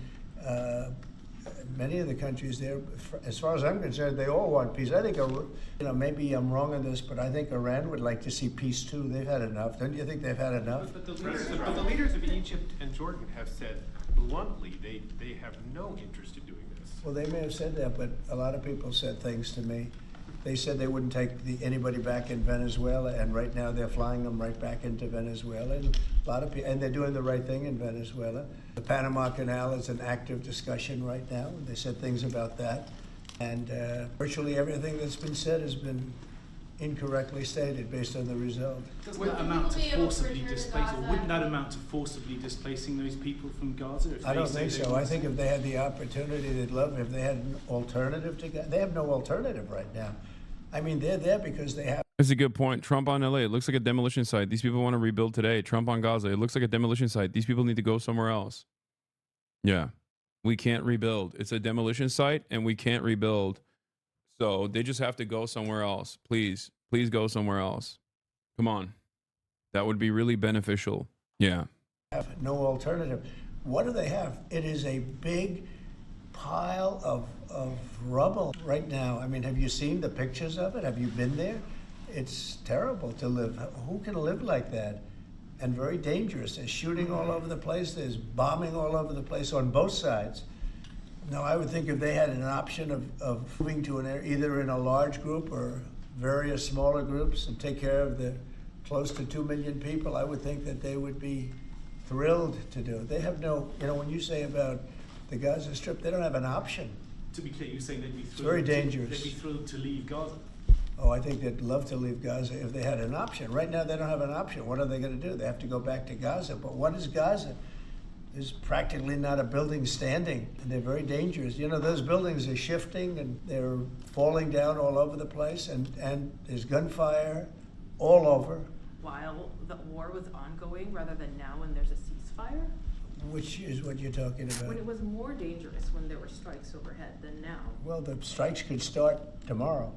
many of the countries there, as far as I'm concerned, they all want peace. I think, maybe I'm wrong on this, but I think Iran would like to see peace too. They've had enough. Don't you think they've had enough? But the leaders of Egypt and Jordan have said bluntly they have no interest in doing this. Well, they may have said that, but a lot of people said things to me. They said they wouldn't take anybody back in Venezuela, and right now they're flying them right back into Venezuela. And a lot of people, and they're doing the right thing in Venezuela. The Panama Canal is an active discussion right now. They said things about that, and virtually everything that's been said has been incorrectly stated based on the result. Doesn't that amount to forcibly displace, or wouldn't that amount to forcibly displacing those people from Gaza? I don't think so. I think if they had the opportunity, they'd love it. If they had an alternative to Gaza, they have no alternative right now. I mean, they're there because they have. That's a good point. Trump on LA. It looks like a demolition site. These people want to rebuild today. Trump on Gaza. It looks like a demolition site. These people need to go somewhere else. Yeah. We can't rebuild. It's a demolition site and we can't rebuild. So they just have to go somewhere else. Please go somewhere else. Come on. That would be really beneficial. Yeah. Have no alternative. What do they have? It is a big pile of rubble right now. I mean, have you seen the pictures of it? Have you been there? It's terrible to live. Who can live like that? And very dangerous. There's shooting all over the place. There's bombing all over the place on both sides. No, I would think if they had an option of moving to an area, either in a large group or various smaller groups, and take care of the close to 2 million people, I would think that they would be thrilled to do it. They have no, when you say about the Gaza Strip, they don't have an option. To be clear, you're saying they'd be thrilled. It's very dangerous. They'd be thrilled to leave Gaza. Oh, I think they'd love to leave Gaza if they had an option. Right now, they don't have an option. What are they going to do? They have to go back to Gaza. But what is Gaza? There's practically not a building standing, and they're very dangerous. You know, those buildings are shifting and they're falling down all over the place, and there's gunfire all over. While the war was ongoing rather than now when there's a ceasefire? Which is what you're talking about. When it was more dangerous when there were strikes overhead than now. Well, the strikes could start tomorrow.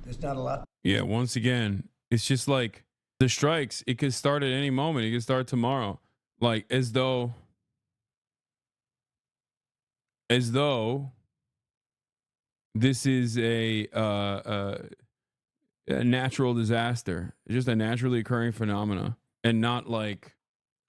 There's not a lot. Yeah, once again, it's just like the strikes, it could start at any moment. It could start tomorrow. Like as though this is a natural disaster, just a naturally occurring phenomena, and not like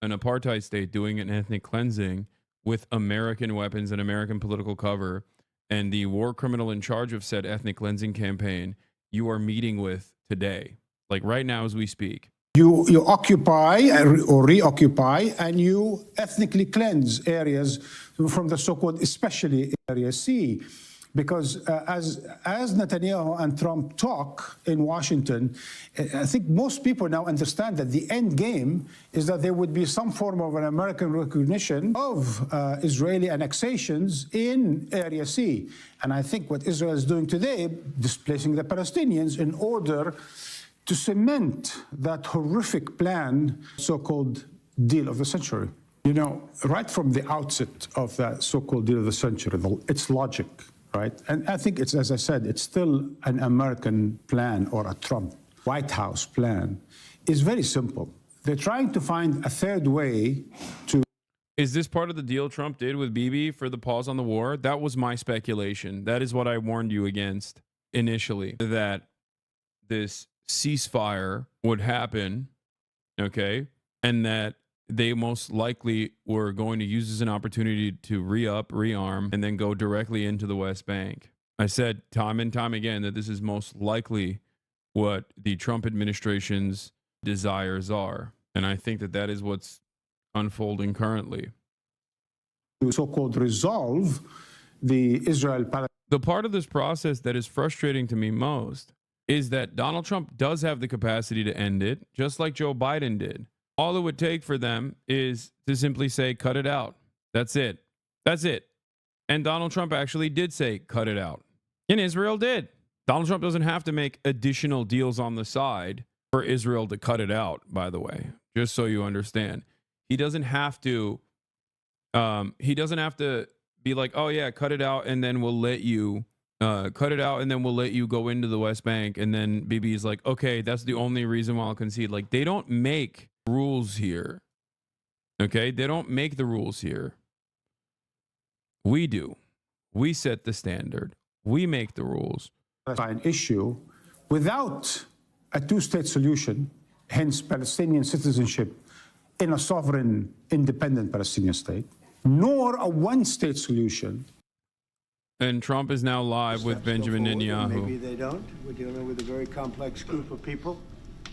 an apartheid state doing an ethnic cleansing with American weapons and American political cover, and the war criminal in charge of said ethnic cleansing campaign you are meeting with today, like right now as we speak. You occupy or reoccupy, and you ethnically cleanse areas from the so-called, especially Area C. Because as Netanyahu and Trump talk in Washington, I think most people now understand that the end game is that there would be some form of an American recognition of Israeli annexations in Area C. And I think what Israel is doing today, displacing the Palestinians in order to cement that horrific plan, so-called deal of the century. You know, right from the outset of that so-called deal of the century, its logic, right? And I think it's, as I said, it's still an American plan or a Trump White House plan. It's very simple. They're trying to find a third way to... Is this part of the deal Trump did with Bibi for the pause on the war? That was my speculation. That is what I warned you against initially, that this ceasefire would happen, okay, and that they most likely were going to use this as an opportunity to rearm, and then go directly into the West Bank. I said time and time again that this is most likely what the Trump administration's desires are, and I think that that is what's unfolding currently. So-called resolve the Israel-Palestine. The part of this process that is frustrating to me most is that Donald Trump does have the capacity to end it, just like Joe Biden did. All it would take for them is to simply say, cut it out. That's it. That's it. And Donald Trump actually did say, cut it out. And Israel did. Donald Trump doesn't have to make additional deals on the side for Israel to cut it out, by the way, just so you understand. He doesn't have to be like, oh yeah, cut it out, and then we'll let you cut it out, and then we'll let you go into the West Bank. And then Bibi's like, okay, that's the only reason why I'll concede. Like, they don't make rules here. Okay? They don't make the rules here. We do. We set the standard. We make the rules. An issue without a two-state solution, hence Palestinian citizenship in a sovereign, independent Palestinian state, nor a one-state solution. And Trump is now live with Benjamin Netanyahu. Maybe they don't. We're dealing with a very complex group of people,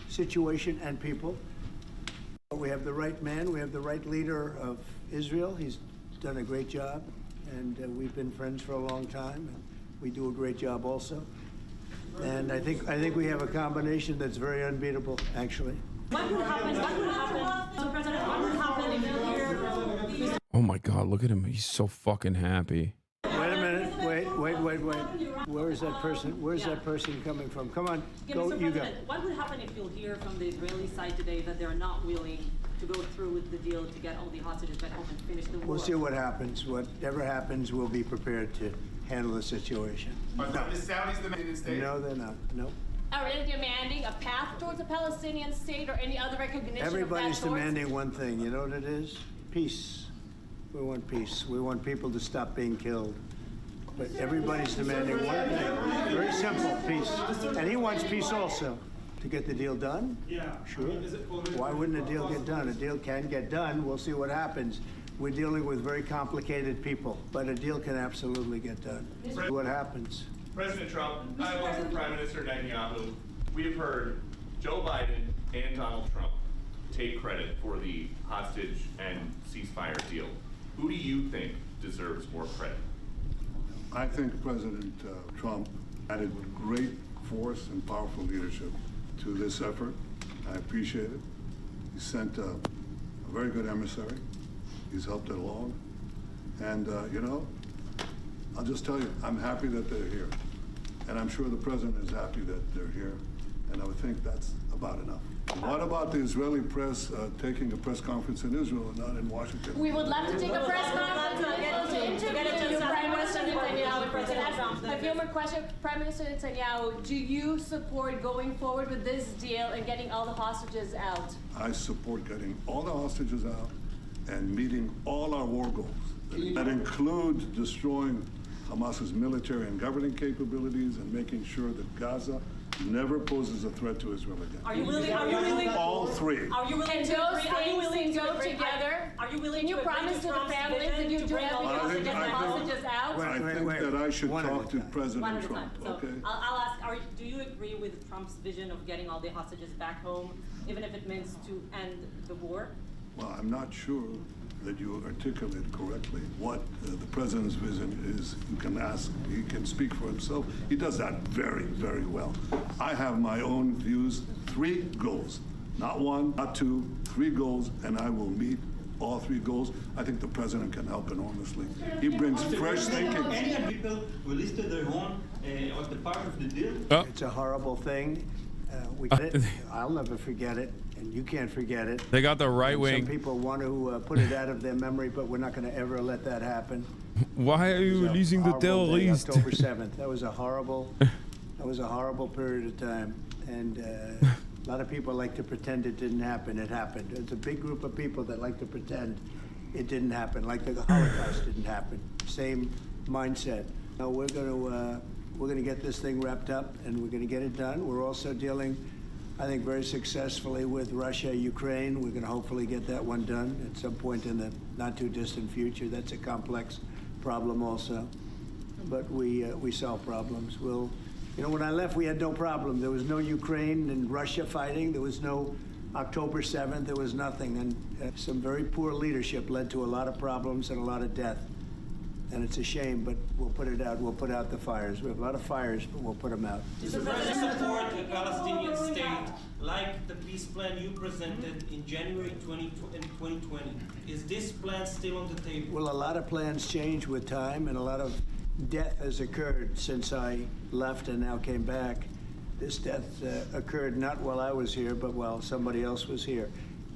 situation and people. We have the right man. We have the right leader of Israel. He's done a great job, and we've been friends for a long time, and we do a great job also. And I think we have a combination that's very unbeatable, actually. What would happen? Mr. President, what would happen if you hear... Oh my God, look at him. He's so fucking happy. Wait a minute. Wait. Where is that person? Where's that person coming from? Come on, go, you go. What would happen if you'll hear from the Israeli side today that they're not willing to go through with the deal to get all the hostages back home and finish the war? We'll see what happens. Whatever happens, we'll be prepared to handle the situation. Are the Saudis demanding the state? No, they're not. No. Are they demanding a path towards a Palestinian state or any other recognition Everybody's of that demanding one thing. You know what it is? Peace. We want peace. We want people to stop being killed. But everybody's demanding one thing. Very simple, peace. And he wants peace also. To get the deal done? Yeah. Sure. Why wouldn't a deal get done? A deal can get done. We'll see what happens. We're dealing with very complicated people, but a deal can absolutely get done. See what happens. President Trump, I want from Prime Minister Netanyahu. We have heard Joe Biden and Donald Trump take credit for the hostage and ceasefire deal. Who do you think deserves more credit? I think President Trump added great force and powerful leadership to this effort. I appreciate it. He sent a very good emissary, He's helped it along. And, you know, I'll just tell you, I'm happy that they're here. And I'm sure the president is happy that they're here. And I would think that's about enough. What about the Israeli press taking a press conference in Israel and not in Washington? We would love to take a press conference to interview Prime Minister Netanyahu. A few more questions. Prime Minister Netanyahu, do you support going forward with this deal and getting all the hostages out? I support getting all the hostages out and meeting all our war goals. That includes destroying Hamas's military and governing capabilities and making sure that Gaza never poses a threat to Israel again. Are you willing? All three. Are you willing to those agree? Are you willing things to go agree? together? Are you willing Can you to agree promise to to the Trump's families vision that you to do bring everything all else to get the hostages out? I think that I should talk to One President at a time. Trump, So okay? I'll ask, do you agree with Trump's vision of getting all the hostages back home, even if it means to end the war? Well, I'm not sure that you articulate correctly what the president's vision is. You can ask, he can speak for himself. He does that very, very well. I have my own views, 3 goals, not 1, not 2, 3 goals, and I will meet all 3 goals. I think the president can help enormously. He brings fresh thinking. Any people released their own of the part of the deal? It's a horrible thing. We get it. I'll never forget it, and you can't forget it. They got the right And wing. Some people want to put it out of their memory, but we're not going to ever let that happen. Why are you releasing the terrorists? October 7th. That was a horrible period of time, and a lot of people like to pretend it didn't happen. It happened. It's a big group of people that like to pretend it didn't happen, like the Holocaust didn't happen. Same mindset. Now we're going to get this thing wrapped up, and we're going to get it done. We're also dealing, I think, very successfully with Russia, Ukraine. We're going to hopefully get that one done at some point in the not too distant future. That's a complex problem also, but we solve problems. You know, when I left, we had no problem. There was no Ukraine and Russia fighting. There was no October 7th. There was nothing, and some very poor leadership led to a lot of problems and a lot of death. And it's a shame, but we'll put it out. We'll put out the fires. We have a lot of fires, but we'll put them out. Does the president support a Palestinian state like the peace plan you presented in January 2020? Is this plan still on the table? Well, a lot of plans change with time, and a lot of death has occurred since I left and now came back. This death occurred not while I was here, but while somebody else was here.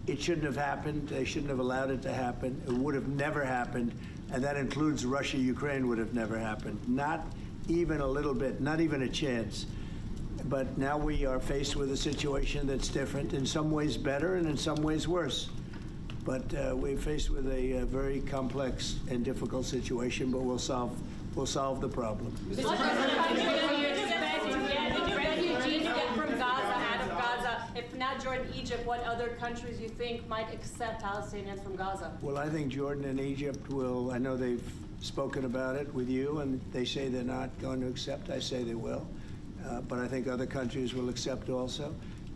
It shouldn't have happened. They shouldn't have allowed it to happen. It would have never happened. And that includes Russia, Ukraine would have never happened. Not even a little bit, not even a chance. But now we are faced with a situation that's different, in some ways better and in some ways worse. But we're faced with a very complex and difficult situation, but we'll solve the problem. Mr. President, did you expect refugees to get from Gaza, out of Gaza? If not Jordan, Egypt, what other countries you think might accept Palestinians from Gaza? Well, I think Jordan and Egypt will. I know they've spoken about it with you, and they say they're not going to accept. I say they will. But I think other countries will accept also.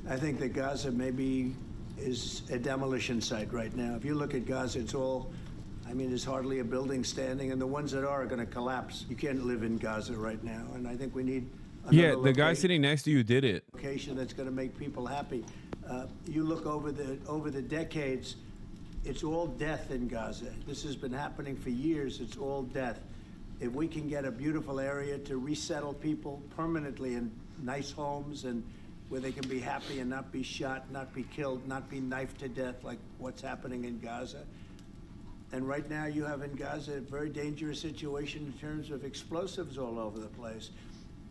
I think that Gaza maybe is a demolition site right now. If you look at Gaza, it's all, I mean, there's hardly a building standing, and the ones that are going to collapse. You can't live in Gaza right now, and I think we need the guy sitting next to you did it. Location that's going to make people happy. You look over the decades, it's all death in Gaza. This has been happening for years. It's all death. If we can get a beautiful area to resettle people permanently in nice homes and where they can be happy and not be shot, not be killed, not be knifed to death like what's happening in Gaza. And right now you have in Gaza a very dangerous situation in terms of explosives all over the place,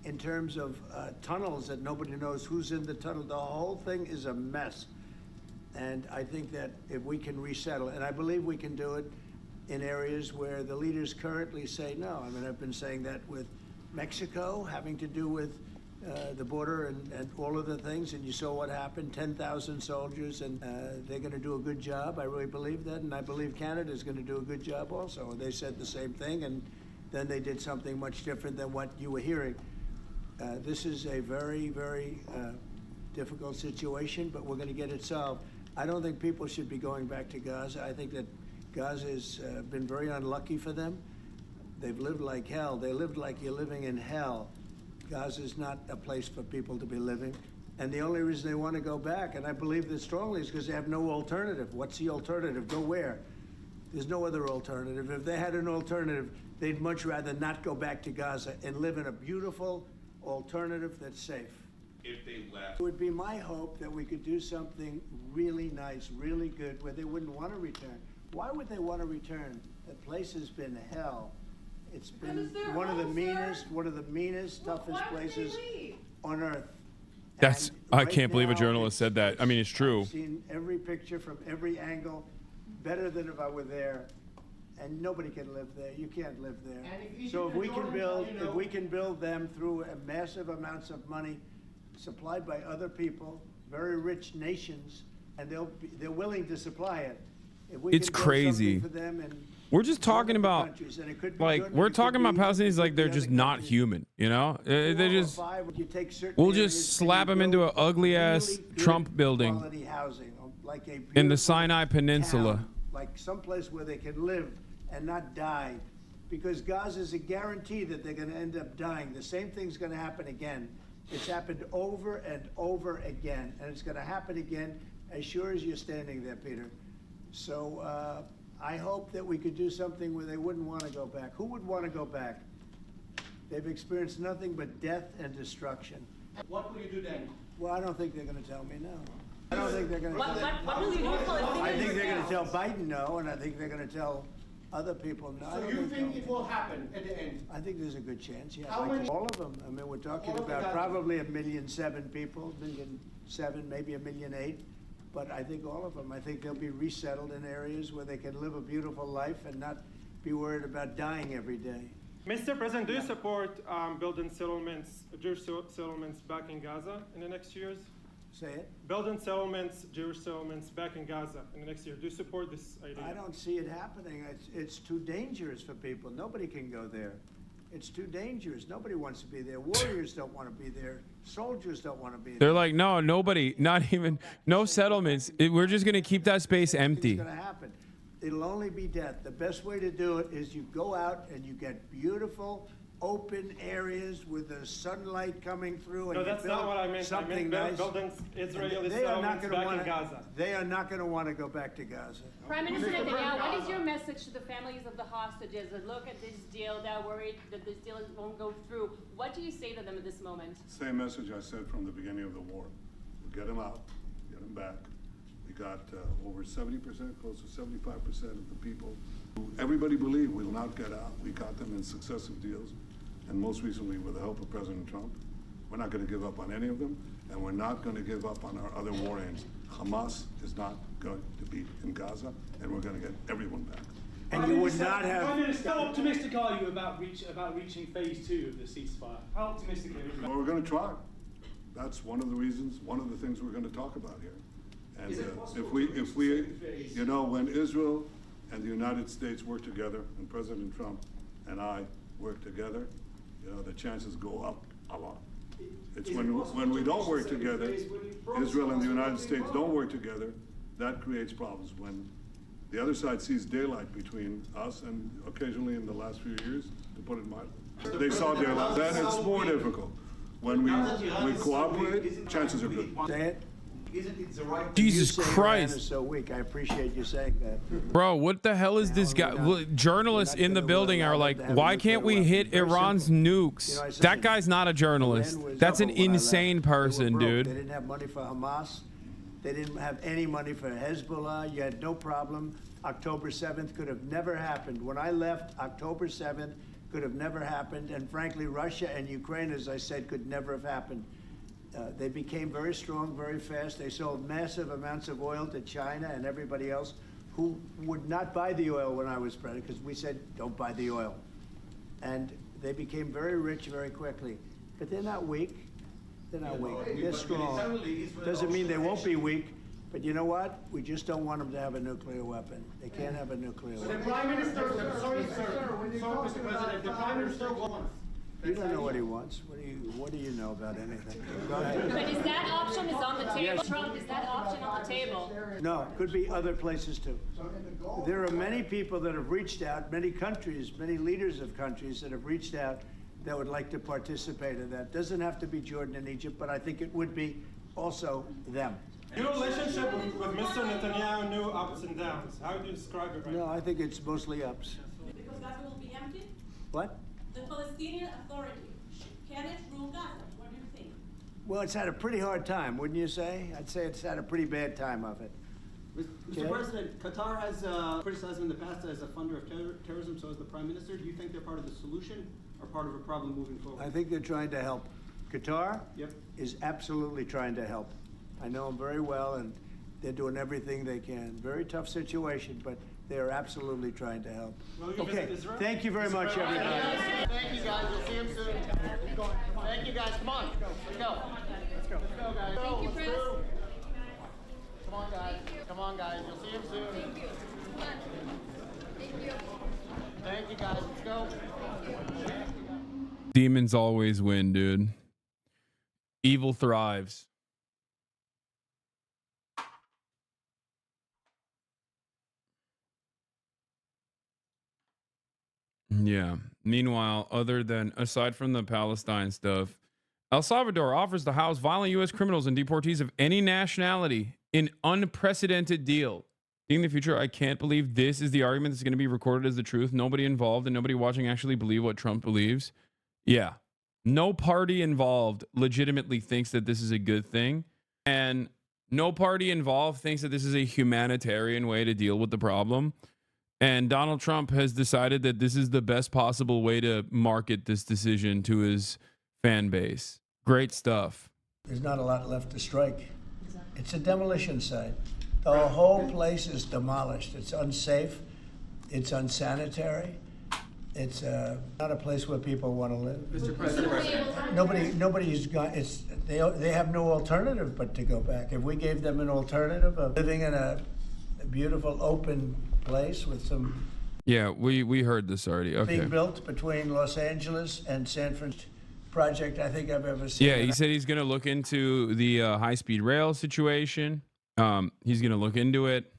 in terms of tunnels that nobody knows who's in the tunnel. The whole thing is a mess. And I think that if we can resettle, and I believe we can do it in areas where the leaders currently say no. I mean, I've been saying that with Mexico, having to do with the border and all of the things, and you saw what happened, 10,000 soldiers, and they're going to do a good job. I really believe that, and I believe Canada's going to do a good job also. And they said the same thing, and then they did something much different than what you were hearing. This is a very, very difficult situation, but we're going to get it solved. I don't think people should be going back to Gaza. I think that Gaza has been very unlucky for them. They've lived like hell. They lived like you're living in hell. Gaza is not a place for people to be living. And the only reason they want to go back, and I believe this strongly, is because they have no alternative. What's the alternative? Go where? There's no other alternative. If they had an alternative, they'd much rather not go back to Gaza and live in a beautiful alternative that's safe. If they left. It would be my hope that we could do something really nice, really good, where they wouldn't want to return. Why would they want to return? The place has been hell. It's been one of the meanest, toughest places on earth. That's, And I can't believe a journalist said that. I mean, it's true. I've seen every picture from every angle, better than if I were there. And nobody can live there. You can't live there. So if we can build them through massive amounts of money supplied by other people, very rich nations, and they're willing to supply it. If we It's can build crazy. something for them and We're just talking about, countries, and it could be like, good, we're it could talking about be evil, Palestinians it like could they're be just other not countries. human, you know? They just, You take certain we'll areas just and slap you them into an build ugly-ass really good Trump building quality housing, like a in the beautiful Sinai Peninsula. town, like someplace where they can live and not die. Because Gaza is a guarantee that they're going to end up dying. The same thing's going to happen again. It's happened over and over again, and it's going to happen again as sure as you're standing there, Peter. So I hope that we could do something where they wouldn't want to go back. Who would want to go back? They've experienced nothing but death and destruction. What will you do then? Well, I don't think they're going to tell me no. I don't think they're going to tell me. What will you do for I think they're going to tell Biden no, and I think they're going to tell other people no. So you think it will happen at the end? I think there's a good chance, yeah. How Like many? all of them. I mean, we're talking All of about them. probably 1.7 million people, 1.7 million, maybe 1.8 million. But I think all of them. I think they'll be resettled in areas where they can live a beautiful life and not be worried about dying every day. Mr. President, do you support building settlements, Jewish settlements back in Gaza in the next years? Say it. Building settlements, Jewish settlements back in Gaza in the next year. Do you support this idea? I don't see it happening. It's too dangerous for people. Nobody can go there. It's too dangerous. Nobody wants to be there. Warriors don't want to be there. Soldiers don't want to be there. They're like, no, nobody, not even, no settlements. We're just going to keep that space empty. It's going to happen. It'll only be death. The best way to do it is you go out and you get beautiful, open areas with the sunlight coming through. And No, that's not what I meant. Something I meant nice. building Israeli They are not settlements going back to want in Gaza. They are not going to want to go back to Gaza. Prime Minister Netanyahu, what is your message to the families of the hostages that look at this deal, that are worried that this deal won't go through? What do you say to them at this moment? Same message I said from the beginning of the war. We'll get them out, get them back. We got over 70%, close to 75% of the people who everybody believed will not get out. We got them in successive deals, and most recently with the help of President Trump. We're not going to give up on any of them, and we're not going to give up on our other war aims. Hamas is not going to be in Gaza, and we're going to get everyone back. And you would not have. Prime Minister, how optimistic are you about reaching phase 2 of the ceasefire? How optimistic are you? Well, we're going to try. That's one of the reasons, one of the things we're going to talk about here. And if we, you know, when Israel and the United States work together, and President Trump and I work together, you know, the chances go up a lot. It's when we don't work together, Israel and the United States don't work together, that creates problems. When the other side sees daylight between us, and occasionally in the last few years, to put it mildly, they saw daylight, then it's more difficult. When we cooperate, chances are good. Say it. Isn't it the right? Jesus You say Christ. Iran is so weak. I appreciate you saying that. Bro, what the hell is this guy? Journalists in the building are like, why can't we hit Iran's nukes? That guy's not a journalist. That's an insane person, They dude. didn't have money for Hamas. They didn't have any money for Hezbollah. You had no problem. October 7th could have never happened. When I left, October 7th could have never happened. And frankly, Russia and Ukraine, as I said, could never have happened. They became very strong very fast. They sold massive amounts of oil to China and everybody else who would not buy the oil when I was president, because we said, don't buy the oil. And they became very rich very quickly. But they're not weak. They're not weak. They're strong. Doesn't mean they won't be weak. But you know what? We just don't want them to have a nuclear weapon. They can't have a nuclear The weapon. Prime Minister, sorry, Mr. President, the Prime Minister wants. You don't know what he wants. What do you know about anything? Go ahead. But is that option is on the table? Trump, is that option on the table? No, could be other places too. There are many people that have reached out, many countries, many leaders of countries that have reached out that would like to participate in that. Doesn't have to be Jordan and Egypt, but I think it would be also them. Your relationship with Mr. Netanyahu knew ups and downs. How do you describe it right now? No, I think it's mostly ups. Because Gaza will be empty? What? The Palestinian Authority, can it rule Gaza? What do you think? Well, it's had a pretty hard time, wouldn't you say? I'd say it's had a pretty bad time of it. Mr. President, Qatar has criticized him in the past as a funder of terrorism, so as the Prime Minister. Do you think they're part of the solution or part of a problem moving forward? I think they're trying to help. Qatar is absolutely trying to help. I know them very well, and they're doing everything they can. Very tough situation, but they're absolutely trying to help. Okay, thank you very much, everybody. Thank you, guys. You'll see him soon. Thank you, guys. Come on. Let's go. Let's go, guys. Thank you, Chris. Come on, guys. Come on, guys. You'll see him soon. Thank you. Thank you. Thank you, guys. Let's go. Demons always win, dude. Evil thrives. Yeah. Meanwhile, aside from the Palestine stuff, El Salvador offers to house violent U.S. criminals and deportees of any nationality. An unprecedented deal. In the future, I can't believe this is the argument that's going to be recorded as the truth. Nobody involved and nobody watching actually believe what Trump believes. Yeah. No party involved legitimately thinks that this is a good thing. And no party involved thinks that this is a humanitarian way to deal with the problem. And Donald Trump has decided that this is the best possible way to market this decision to his fan base. Great stuff. There's not a lot left to strike. It's a demolition site. The whole place is demolished. It's unsafe. It's unsanitary. It's not a place where people want to live. Mr. President. Nobody's got. They have no alternative but to go back. If we gave them an alternative of living in a beautiful open place with some. Yeah, we heard this already. Okay. Being built between Los Angeles and San Francisco. Project I think I've ever seen. Yeah, he said he's going to look into the high-speed rail situation. He's going to look into it.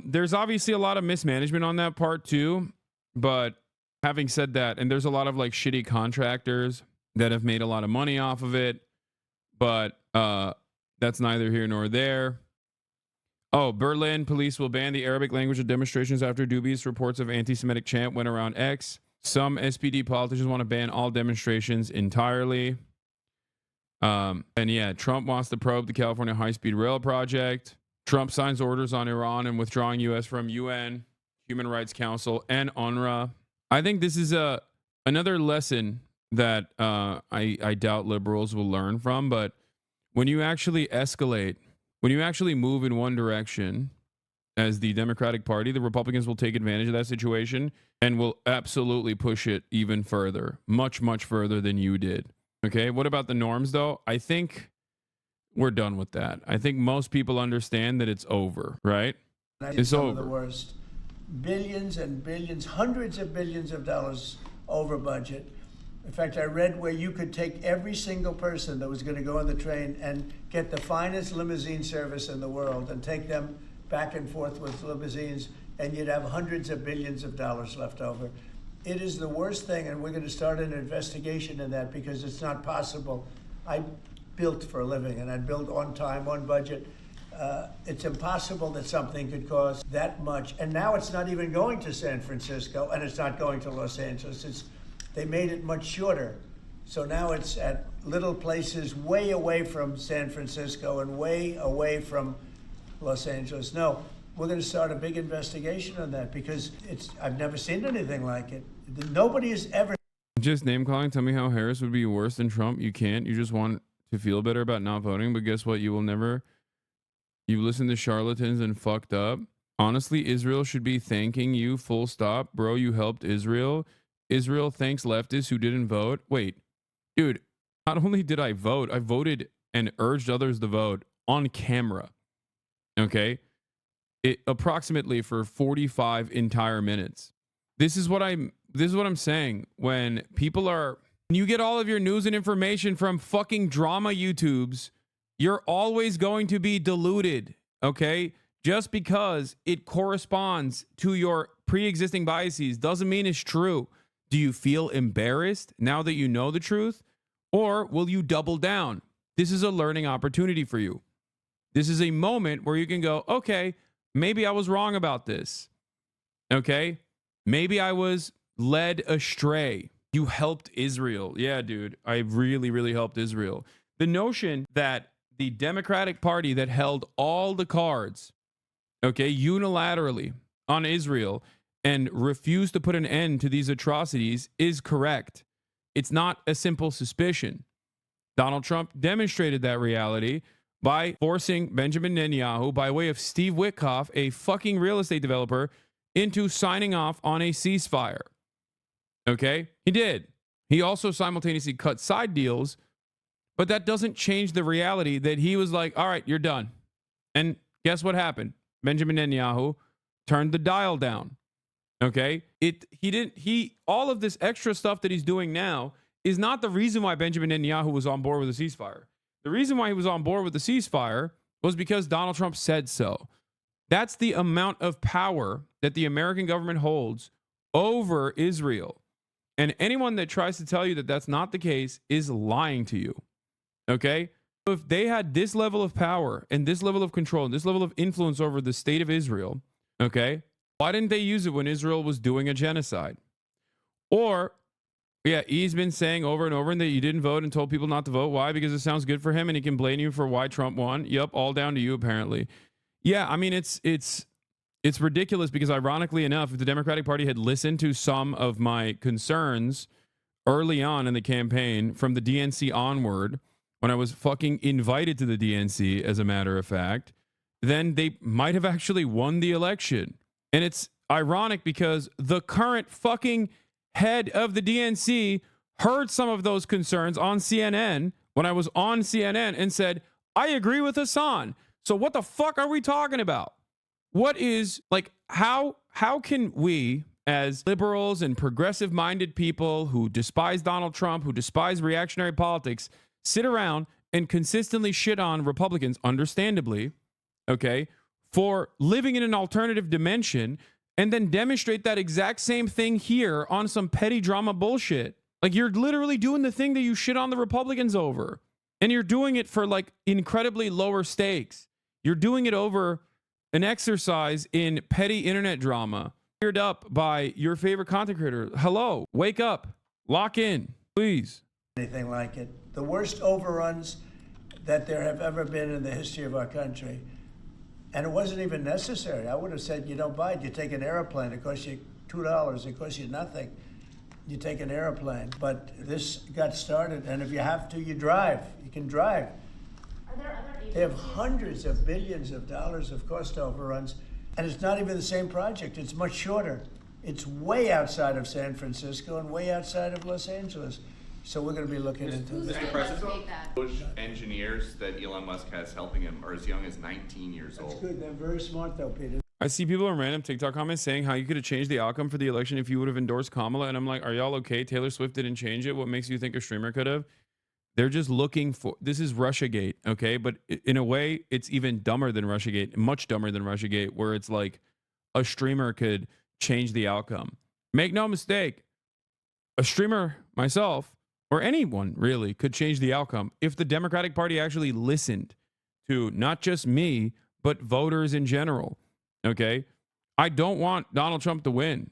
There's obviously a lot of mismanagement on that part too. But having said that, and there's a lot of like shitty contractors that have made a lot of money off of it. But that's neither here nor there. Oh, Berlin police will ban the Arabic language at demonstrations after dubious reports of anti-Semitic chant went around X. Some SPD politicians want to ban all demonstrations entirely. And yeah, Trump wants to probe the California high-speed rail project. Trump signs orders on Iran and withdrawing U.S. from UN, Human Rights Council, and UNRWA. I think this is another lesson that I doubt liberals will learn from. But when you actually escalate, when you actually move in one direction as the Democratic Party, the Republicans will take advantage of that situation and will absolutely push it even further, much, much further than you did. Okay, what about the norms, though? I think we're done with that. I think most people understand that it's over, right? It's over. The worst. Billions and billions, hundreds of billions of dollars over budget. In fact, I read where you could take every single person that was going to go on the train and get the finest limousine service in the world and take them back and forth with limousines, and you'd have hundreds of billions of dollars left over. It is the worst thing, and we're going to start an investigation in that because it's not possible. I built for a living, and I built on time, on budget. It's impossible that something could cost that much. And now it's not even going to San Francisco, and it's not going to Los Angeles. They made it much shorter. So now it's at little places way away from San Francisco and way away from Los Angeles. No, we're going to start a big investigation on that because I've never seen anything like it. Nobody has ever. Just name calling. Tell me how Harris would be worse than Trump. You can't. You just want to feel better about not voting. But guess what? You will never. You listen to charlatans and fucked up. Honestly, Israel should be thanking you. Full stop, bro. You helped Israel. Israel thanks leftists who didn't vote. Wait, dude. Not only did I vote, I voted and urged others to vote on camera. Okay, approximately for 45 entire minutes. This is what I'm saying. When you get all of your news and information from fucking drama YouTubes, you're always going to be deluded. Okay, just because it corresponds to your pre-existing biases doesn't mean it's true. Do you feel embarrassed now that you know the truth, or will you double down? This is a learning opportunity for you. This is a moment where you can go, okay, maybe I was wrong about this. Okay, maybe I was led astray. You helped Israel. Yeah, dude, I really, really helped Israel. The notion that the Democratic Party that held all the cards, okay, unilaterally on Israel and refused to put an end to these atrocities is correct. It's not a simple suspicion. Donald Trump demonstrated that reality by forcing Benjamin Netanyahu, by way of Steve Witkoff, a fucking real estate developer, into signing off on a ceasefire. Okay? He did. He also simultaneously cut side deals, but that doesn't change the reality that he was like, all right, you're done. And guess what happened? Benjamin Netanyahu turned the dial down. Okay? All of this extra stuff that he's doing now is not the reason why Benjamin Netanyahu was on board with the ceasefire. The reason why he was on board with the ceasefire was because Donald Trump said so. That's the amount of power that the American government holds over Israel. And anyone that tries to tell you that that's not the case is lying to you. Okay? If they had this level of power and this level of control and this level of influence over the state of Israel, okay, why didn't they use it when Israel was doing a genocide? Or, yeah, he's been saying over and over that you didn't vote and told people not to vote. Why? Because it sounds good for him and he can blame you for why Trump won. Yep, all down to you, apparently. Yeah, I mean, it's ridiculous because, ironically enough, if the Democratic Party had listened to some of my concerns early on in the campaign from the DNC onward, when I was fucking invited to the DNC, as a matter of fact, then they might have actually won the election. And it's ironic because the current fucking head of the DNC heard some of those concerns on CNN when I was on CNN and said, I agree with Hassan. So what the fuck are we talking about? What is, like, how can we, as liberals and progressive minded people who despise Donald Trump, who despise reactionary politics, sit around and consistently shit on Republicans, understandably, okay, for living in an alternative dimension, and then demonstrate that exact same thing here on some petty drama bullshit? Like, you're literally doing the thing that you shit on the Republicans over, and you're doing it for, like, incredibly lower stakes. You're doing it over an exercise in petty internet drama, geared up by your favorite content creator. Hello, wake up, lock in, please. Anything like it. The worst overruns that there have ever been in the history of our country. And it wasn't even necessary. I would have said, you don't buy it. You take an airplane. It costs you $2. It costs you nothing. You take an airplane. But this got started, and if you have to, you drive. You can drive. They have hundreds of billions of dollars of cost overruns, and it's not even the same project. It's much shorter. It's way outside of San Francisco and way outside of Los Angeles. So we're going to be looking into this. Mr. President, those engineers that Elon Musk has helping him are as young as 19 years old. That's good. They're very smart, though, Peter. I see people in random TikTok comments saying how you could have changed the outcome for the election if you would have endorsed Kamala. And I'm like, are y'all okay? Taylor Swift didn't change it. What makes you think a streamer could have? They're just looking for, this is Russiagate, okay? But in a way, it's even dumber than Russiagate, much dumber than Russiagate, where it's like a streamer could change the outcome. Make no mistake, a streamer, myself, or anyone really, could change the outcome if the Democratic Party actually listened to not just me, but voters in general, okay? I don't want Donald Trump to win.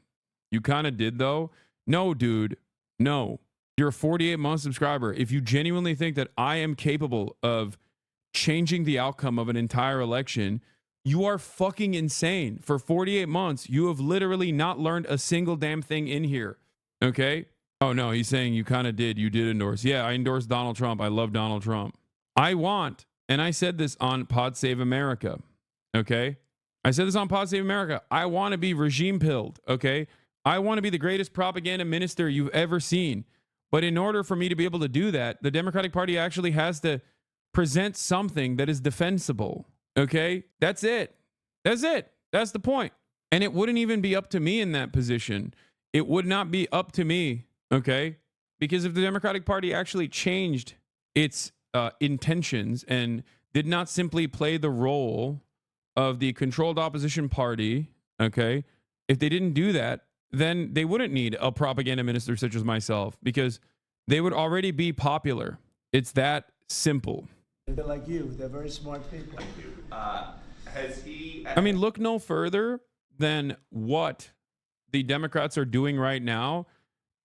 You kind of did, though. No, dude, no. You're a 48-month subscriber. If you genuinely think that I am capable of changing the outcome of an entire election, you are fucking insane. For 48 months, you have literally not learned a single damn thing in here. Okay? Oh, no, he's saying you kind of did. You did endorse. Yeah, I endorsed Donald Trump. I love Donald Trump. I want, and I said this on Pod Save America, okay? I said this on Pod Save America. I want to be regime pilled, okay? I want to be the greatest propaganda minister you've ever seen. But in order for me to be able to do that, the Democratic Party actually has to present something that is defensible. Okay? That's it. That's it. That's the point. And it wouldn't even be up to me in that position. It would not be up to me. Okay? Because if the Democratic Party actually changed its intentions and did not simply play the role of the controlled opposition party, okay? If they didn't do that, then they wouldn't need a propaganda minister such as myself because they would already be popular. It's that simple. They're like you. They're very smart people. Thank you. Has he? I mean, look no further than what the Democrats are doing right now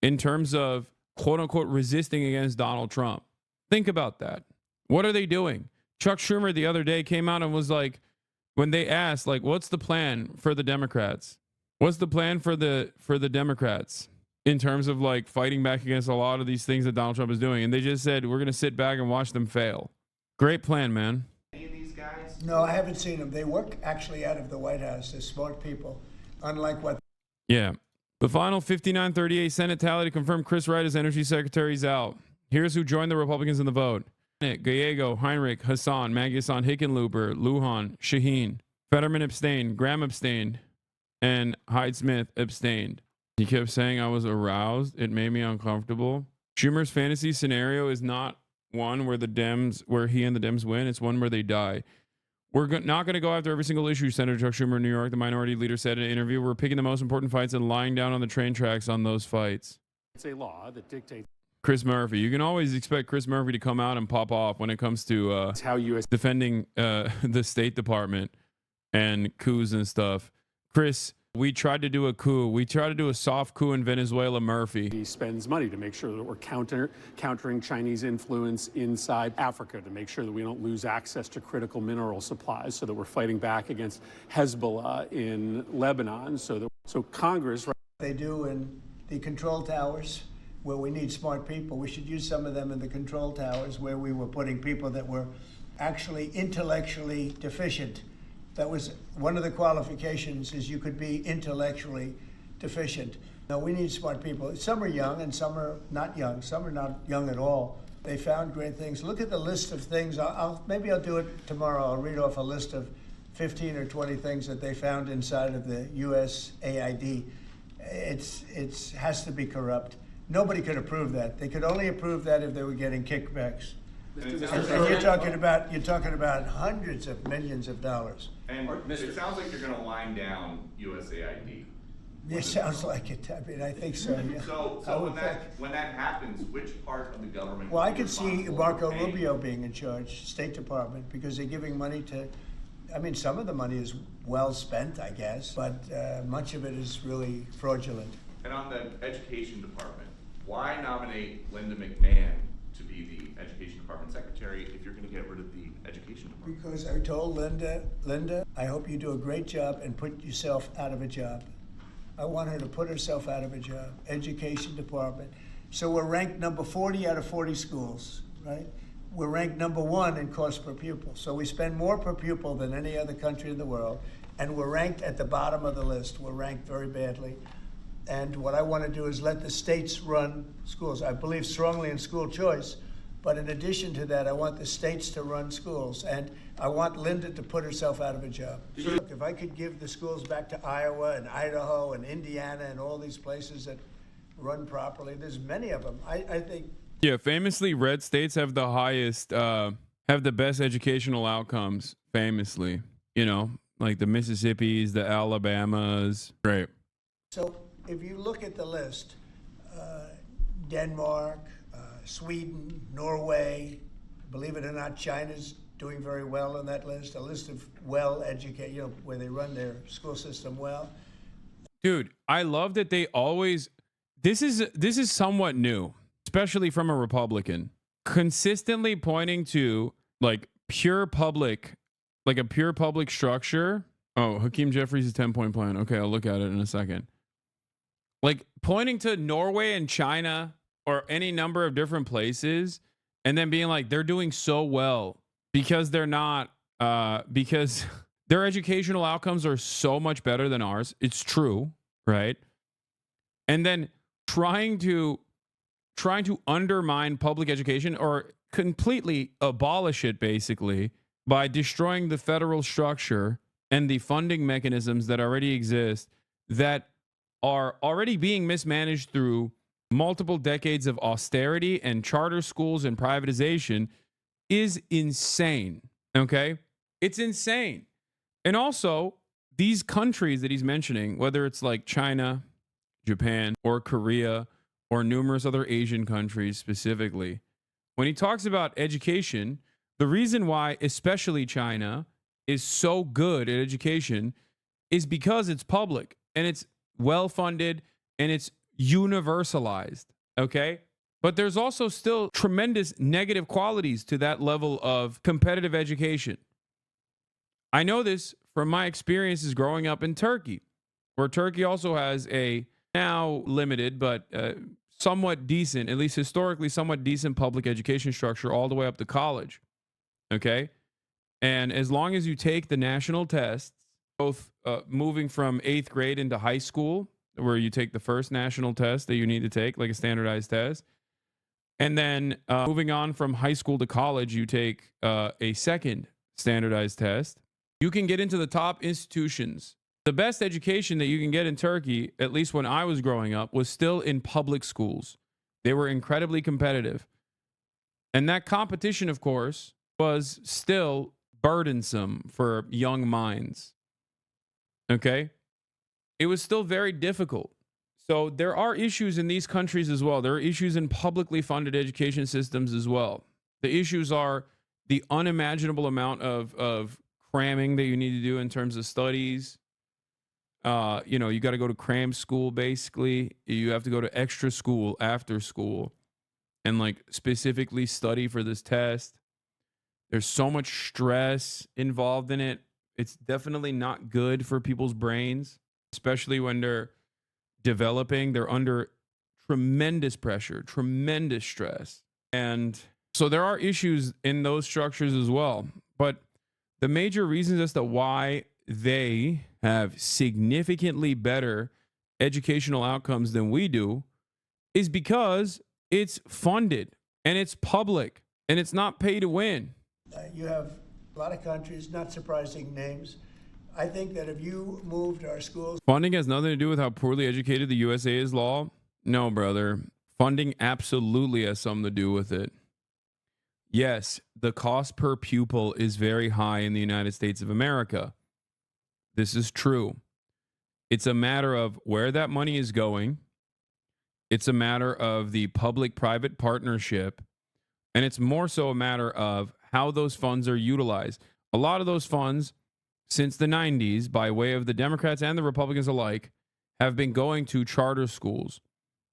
in terms of quote unquote resisting against Donald Trump. Think about that. What are they doing? Chuck Schumer the other day came out and was like, when they asked, like, what's the plan for the Democrats? What's the plan for the Democrats in terms of like fighting back against a lot of these things that Donald Trump is doing? And they just said, we're going to sit back and watch them fail. Great plan, man. Any of these guys? No, I haven't seen them. They work actually out of the White House. They're smart people, unlike what. Yeah. The final 59-38 Senate tally to confirm Chris Wright as Energy Secretary is out. Here's who joined the Republicans in the vote. Gallego, Heinrich, Hassan, Maggie Hassan, Hickenlooper, Lujan, Shaheen, Fetterman abstained, Graham abstained, and Hyde-Smith abstained. He kept saying I was aroused. It made me uncomfortable. Schumer's fantasy scenario is not one where he and the Dems win. It's one where they die. We're not going to go after every single issue, Senator Chuck Schumer in New York, the minority leader said in an interview. We're picking the most important fights and lying down on the train tracks on those fights. It's a law that dictates. Chris Murphy. You can always expect Chris Murphy to come out and pop off when it comes to how US defending the State Department and coups and stuff. Chris, we tried to do a coup. We tried to do a soft coup in Venezuela, Murphy. He spends money to make sure that we're countering Chinese influence inside Africa, to make sure that we don't lose access to critical mineral supplies, so that we're fighting back against Hezbollah in Lebanon. So Congress. They do in the control towers, where we need smart people. We should use some of them in the control towers where we were putting people that were actually intellectually deficient. That was one of the qualifications, is you could be intellectually deficient. Now, we need smart people. Some are young and some are not young. Some are not young at all. They found great things. Look at the list of things. Maybe I'll do it tomorrow. I'll read off a list of 15 or 20 things that they found inside of the USAID. It has to be corrupt. Nobody could approve that. They could only approve that if they were getting kickbacks. And you're talking about hundreds of millions of dollars. And it sounds like you're going to line down USAID. It sounds like it. I mean, I think so. Yeah. So when that happens, which part of the government? Well, I could see Marco Rubio being in charge, State Department, because they're giving money to. I mean, some of the money is well spent, I guess, but much of it is really fraudulent. And on the education department, why nominate Linda McMahon to be the education department secretary if you're going to get rid of the education department? Because I told Linda, I hope you do a great job and put yourself out of a job. I want her to put herself out of a job. Education department. So we're ranked number 40 out of 40 schools, right? We're ranked number 1 in cost per pupil. So we spend more per pupil than any other country in the world. And we're ranked at the bottom of the list. We're ranked very badly. And what I want to do is let the states run schools. I believe strongly in school choice, but in addition to that, I want the states to run schools. And I want Linda to put herself out of a job. Look, if I could give the schools back to Iowa and Idaho and Indiana and all these places that run properly, there's many of them. I think. Yeah, famously, red states have the highest, have the best educational outcomes, famously. You know, like the Mississippis, the Alabamas. Right. So if you look at the list, Denmark, Sweden, Norway, believe it or not, China's doing very well on that list. A list of well-educated, where they run their school system well. Dude, I love that they always. This is somewhat new, especially from a Republican, consistently pointing to like pure public, like a pure public structure. Oh, Hakeem Jeffries' 10-point plan. Okay, I'll look at it in a second. Like pointing to Norway and China or any number of different places and then being like, they're doing so well because they're not, because their educational outcomes are so much better than ours. It's true, right? And then trying to undermine public education or completely abolish it, basically, by destroying the federal structure and the funding mechanisms that already exist that are already being mismanaged through multiple decades of austerity and charter schools and privatization is insane. Okay? It's insane. And also, these countries that he's mentioning, whether it's like China, Japan, or Korea, or numerous other Asian countries specifically, when he talks about education, The reason why, especially China, is so good at education is because it's public and it's well funded and it's universalized. Okay. But there's also still tremendous negative qualities to that level of competitive education. I know this from my experiences growing up in Turkey, where Turkey also has a now limited, but somewhat decent, at least historically somewhat decent public education structure all the way up to college. Okay. And as long as you take the national tests, both moving from 8th grade into high school, where you take the first national test that you need to take, like a standardized test, and then moving on from high school to college, you take a second standardized test, you can get into the top institutions. The best education that you can get in Turkey, at least when I was growing up, was still in public schools. They were incredibly competitive. And that competition, of course, was still burdensome for young minds. Okay? It was still very difficult. So there are issues in these countries as well. There are issues in publicly funded education systems as well. The issues are the unimaginable amount of cramming that you need to do in terms of studies. You got to go to cram school, basically. You have to go to extra school after school and like specifically study for this test. There's so much stress involved in it. It's definitely not good for people's brains, especially when they're developing. They're under tremendous pressure, tremendous stress. And so there are issues in those structures as well. But the major reasons as to why they have significantly better educational outcomes than we do is because it's funded and it's public and it's not pay to win. You have a lot of countries, not surprising names. I think that if you moved our schools... Funding has nothing to do with how poorly educated the USA is, Law. No, brother. Funding absolutely has something to do with it. Yes, the cost per pupil is very high in the United States of America. This is true. It's a matter of where that money is going. It's a matter of the public-private partnership. And it's more so a matter of how those funds are utilized. A lot of those funds, since the 90s, by way of the Democrats and the Republicans alike, have been going to charter schools.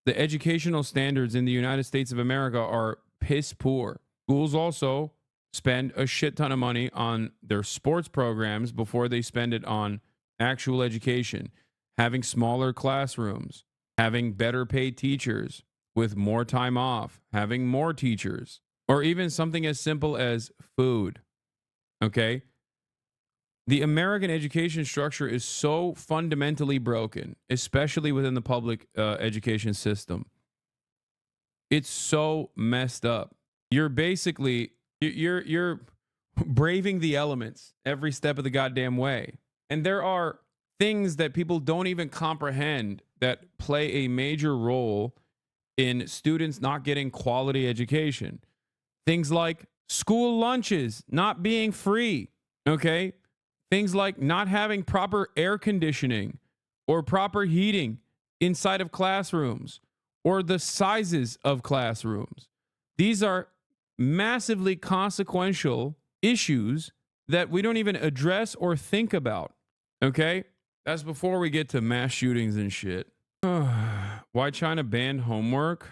The educational standards in the United States of America are piss poor. Schools also spend a shit ton of money on their sports programs before they spend it on actual education, having smaller classrooms, having better paid teachers with more time off, having more teachers, or even something as simple as food. Okay? The American education structure is so fundamentally broken, especially within the public education system. It's so messed up. You're basically, you're braving the elements every step of the goddamn way. And there are things that people don't even comprehend that play a major role in students not getting quality education. Things like school lunches not being free, okay? Things like not having proper air conditioning or proper heating inside of classrooms or the sizes of classrooms. These are massively consequential issues that we don't even address or think about, okay? That's before we get to mass shootings and shit. Why China banned homework?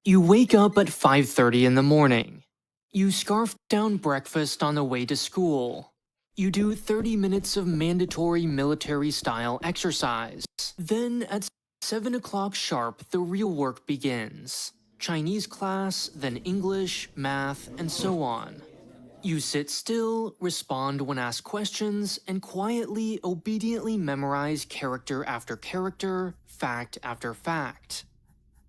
You wake up at 5:30 in the morning. You scarf down breakfast on the way to school. You do 30 minutes of mandatory military-style exercise. Then at 7 o'clock sharp, the real work begins. Chinese class, then English, math, and so on. You sit still, respond when asked questions, and quietly, obediently memorize character after character, fact after fact.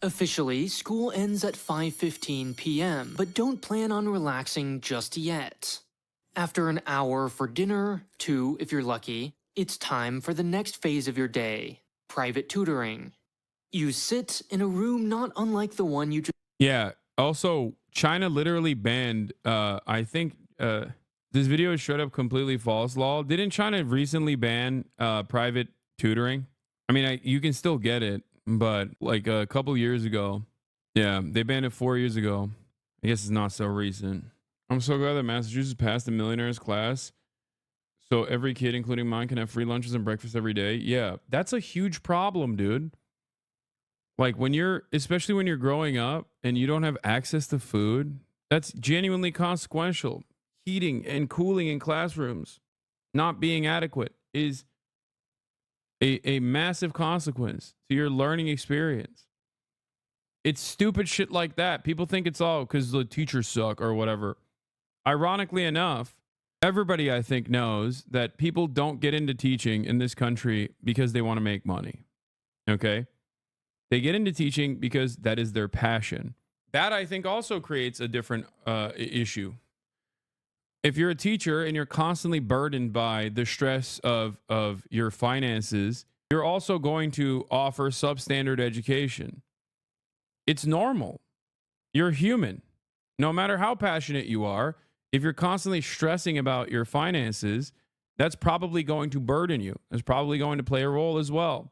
Officially, school ends at 5:15 p.m., but don't plan on relaxing just yet. After an hour for dinner, 2 if you're lucky, it's time for the next phase of your day, private tutoring. You sit in a room not unlike the one you just... Yeah, also, China literally banned, I think, this video is straight up completely false, Law. Didn't China recently ban private tutoring? I mean, you can still get it, but like a couple years ago, yeah, they banned it 4 years ago. I guess it's not so recent. I'm so glad that Massachusetts passed the millionaires class. So every kid, including mine, can have free lunches and breakfast every day. Yeah, that's a huge problem, dude. Like especially when you're growing up and you don't have access to food, that's genuinely consequential. Heating and cooling in classrooms not being adequate is a massive consequence to your learning experience. It's stupid shit like that. People think it's all because the teachers suck or whatever. Ironically enough, everybody I think knows that people don't get into teaching in this country because they want to make money. Okay? They get into teaching because that is their passion. That I think also creates a different issue. If you're a teacher and you're constantly burdened by the stress of your finances, you're also going to offer substandard education. It's normal. You're human. No matter how passionate you are, if you're constantly stressing about your finances, that's probably going to burden you. It's probably going to play a role as well.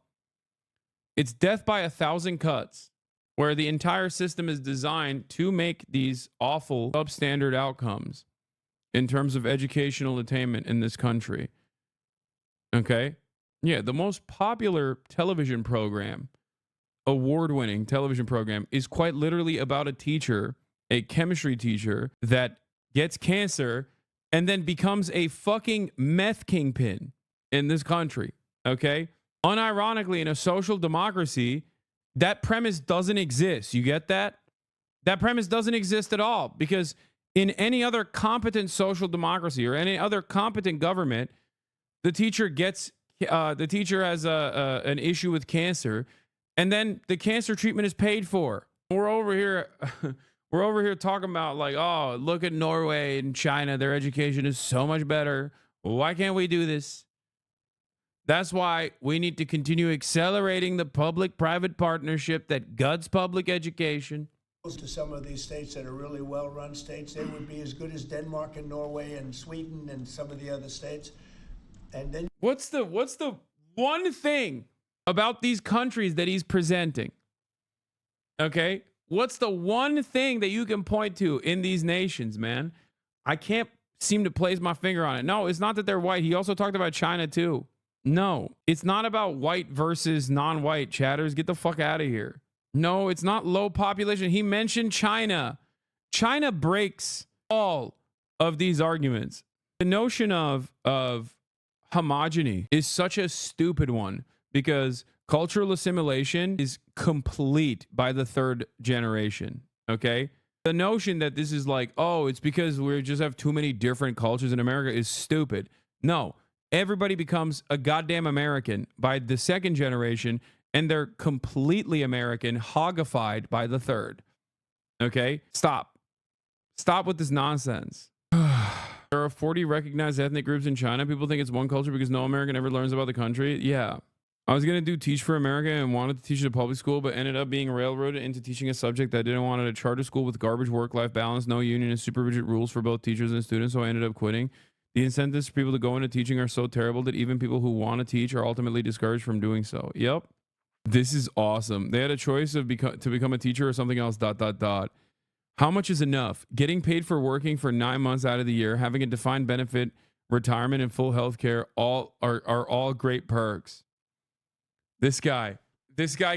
It's death by 1,000 cuts, where the entire system is designed to make these awful substandard outcomes in terms of educational attainment in this country. Okay? Yeah, the most popular television program, award-winning television program, is quite literally about a teacher, a chemistry teacher, that gets cancer and then becomes a fucking meth kingpin in this country. Okay? Unironically, in a social democracy, that premise doesn't exist. You get that? That premise doesn't exist at all, because in any other competent social democracy or any other competent government, the teacher has an issue with cancer, and then the cancer treatment is paid for. We're over here talking about like, oh, look at Norway and China. Their education is so much better. Why can't we do this? That's why we need to continue accelerating the public-private partnership that guts public education. To some of these states that are really well-run states, they would be as good as Denmark and Norway and Sweden and some of the other states. And then what's the one thing about these countries that he's presenting? Okay? What's the one thing that you can point to in these nations, man? I can't seem to place my finger on it. No, it's not that they're white. He also talked about China too. No, it's not about white versus non-white, chatters. Get the fuck out of here. No, it's not low population. He mentioned China. China breaks all of these arguments. The notion of homogeny is such a stupid one, because cultural assimilation is complete by the third generation. Okay? The notion that this is like, oh, it's because we just have too many different cultures in America is stupid. No, everybody becomes a goddamn American by the second generation, and they're completely American, hogified by the third. Okay? Stop with this nonsense. There are 40 recognized ethnic groups in China. People think it's one culture because no American ever learns about the country. Yeah. I was going to do Teach for America and wanted to teach at a public school, but ended up being railroaded into teaching a subject that I didn't want at a charter school with garbage work-life balance, no union, and super rigid rules for both teachers and students, so I ended up quitting. The incentives for people to go into teaching are so terrible that even people who want to teach are ultimately discouraged from doing so. Yep. This is awesome. They had a choice of to become a teacher or something else, ... How much is enough? Getting paid for working for 9 months out of the year, having a defined benefit, retirement, and full health care are all great perks. This guy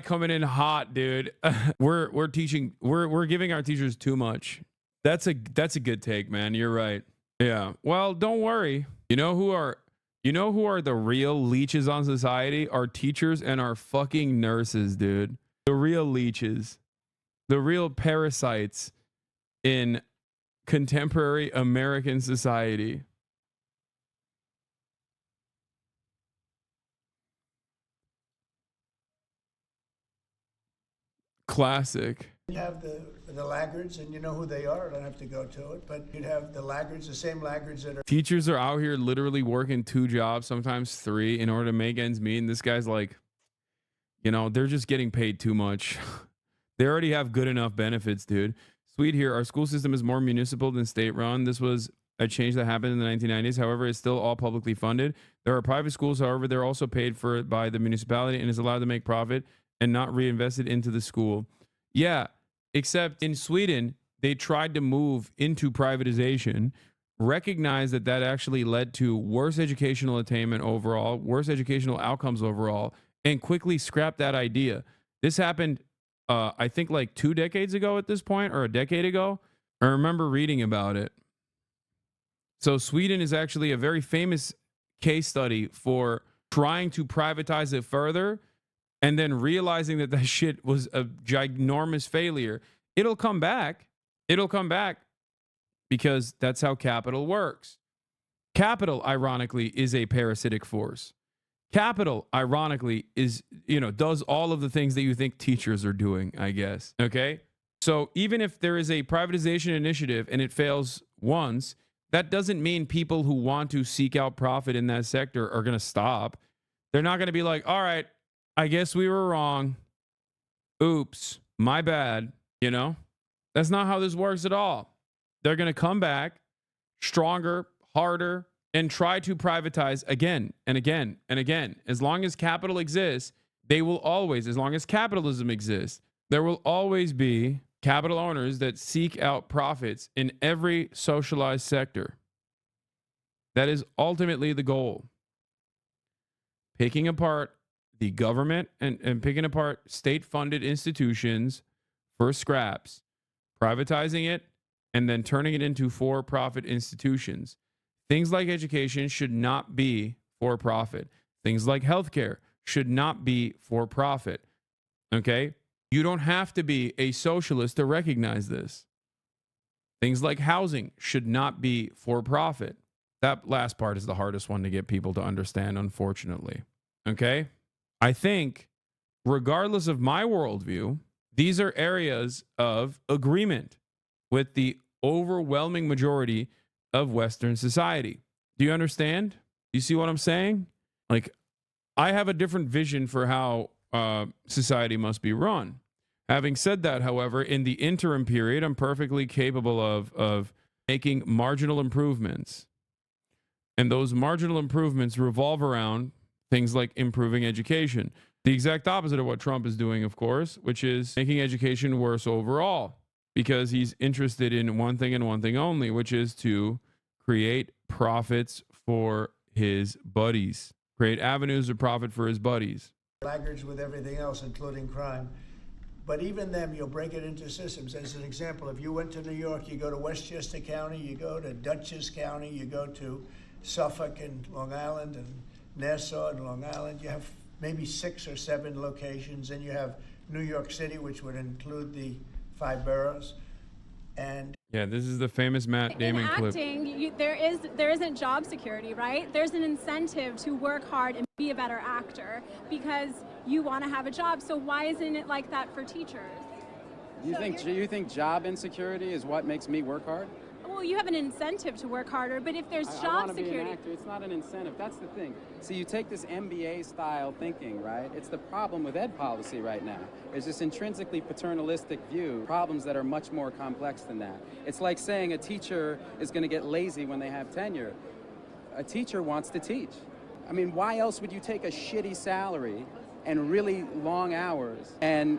coming in hot, dude. we're giving our teachers too much. That's a good take, man. You're right. Yeah. Well, don't worry. You know who are the real leeches on society? Our teachers and our fucking nurses, dude. The real leeches. The real parasites in contemporary American society. Classic. you have the laggards, and you know who they are. I don't have to go to it, but you'd have the laggards, the same laggards that are... Teachers are out here literally working 2 jobs, sometimes 3, in order to make ends meet. And this guy's like, you know, they're just getting paid too much. They already have good enough benefits, dude. Sweet here. Our school system is more municipal than state run. This was a change that happened in the 1990s. However, it's still all publicly funded. There are private schools, however, they're also paid for by the municipality and is allowed to make profit and not reinvested into the school. Yeah, except in Sweden, they tried to move into privatization, recognized that that actually led to worse educational attainment overall, worse educational outcomes overall, and quickly scrapped that idea. This happened, I think, like 2 decades ago at this point, or a decade ago. I remember reading about it. So Sweden is actually a very famous case study for trying to privatize it further and then realizing that that shit was a ginormous failure. It'll come back. It'll come back because that's how capital works. Capital, ironically, is a parasitic force. Capital, ironically, is, does all of the things that you think teachers are doing, I guess. Okay? So even if there is a privatization initiative and it fails once, that doesn't mean people who want to seek out profit in that sector are going to stop. They're not going to be like, all right, I guess we were wrong. Oops, my bad. That's not how this works at all. They're going to come back stronger, harder, and try to privatize again and again and again. As long as capital exists, they will always, as long as capitalism exists, there will always be capital owners that seek out profits in every socialized sector. That is ultimately the goal. Picking apart the government and picking apart state-funded institutions for scraps, privatizing it, and then turning it into for-profit institutions. Things like education should not be for-profit. Things like healthcare should not be for-profit. Okay? You don't have to be a socialist to recognize this. Things like housing should not be for-profit. That last part is the hardest one to get people to understand, unfortunately. Okay? I think, regardless of my worldview, these are areas of agreement with the overwhelming majority of Western society. Do you understand? You see what I'm saying? Like, I have a different vision for how society must be run. Having said that, however, in the interim period, I'm perfectly capable of making marginal improvements. And those marginal improvements revolve around things like improving education. The exact opposite of what Trump is doing, of course, which is making education worse overall, because he's interested in one thing and one thing only, which is to create profits for his buddies, create avenues of profit for his buddies. Laggards with everything else, including crime. But even them, you'll break it into systems. As an example, if you went to New York, you go to Westchester County, you go to Dutchess County, you go to Suffolk and Long Island and Nassau and Long Island. You have maybe 6 or 7 locations, and you have New York City, which would include the 5 boroughs. And yeah, this is the famous Matt Damon clip. There isn't job security, right? There's an incentive to work hard and be a better actor because you want to have a job. So why isn't it like that for teachers? You think job insecurity is what makes me work hard? Well, you have an incentive to work harder, but if there's job security... Be an actor. It's not an incentive. That's the thing. See, you take this MBA-style thinking, right? It's the problem with ed policy right now. There's this intrinsically paternalistic view, problems that are much more complex than that. It's like saying a teacher is going to get lazy when they have tenure. A teacher wants to teach. I mean, why else would you take a shitty salary and really long hours and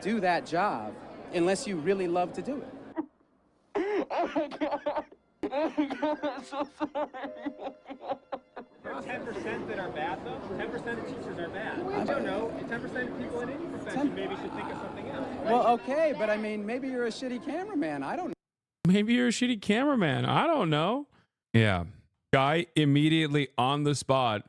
do that job unless you really love to do it? Oh my God. Oh my God, I'm so sorry. There are 10% that are bad, though. 10% of teachers are bad. I don't know. 10% of people in any profession maybe should think of something else. Well, okay, but I mean, maybe you're a shitty cameraman. I don't know. Maybe you're a shitty cameraman. I don't know. Yeah. Guy immediately on the spot.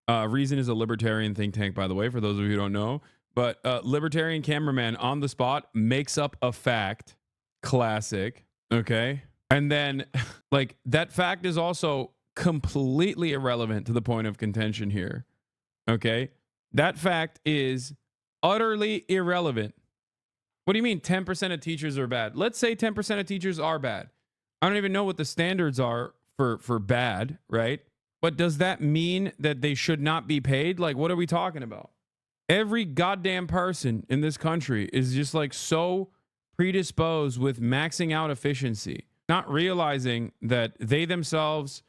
Reason is a libertarian think tank, by the way, for those of you who don't know. But libertarian cameraman on the spot makes up a fact. Classic. Okay. And then, like, that fact is also completely irrelevant to the point of contention here. Okay. That fact is utterly irrelevant. What do you mean 10% of teachers are bad? Let's say 10% of teachers are bad. I don't even know what the standards are for bad, right? But does that mean that they should not be paid? Like, what are we talking about? Every goddamn person in this country is just like so predisposed with maxing out efficiency, not realizing that they themselves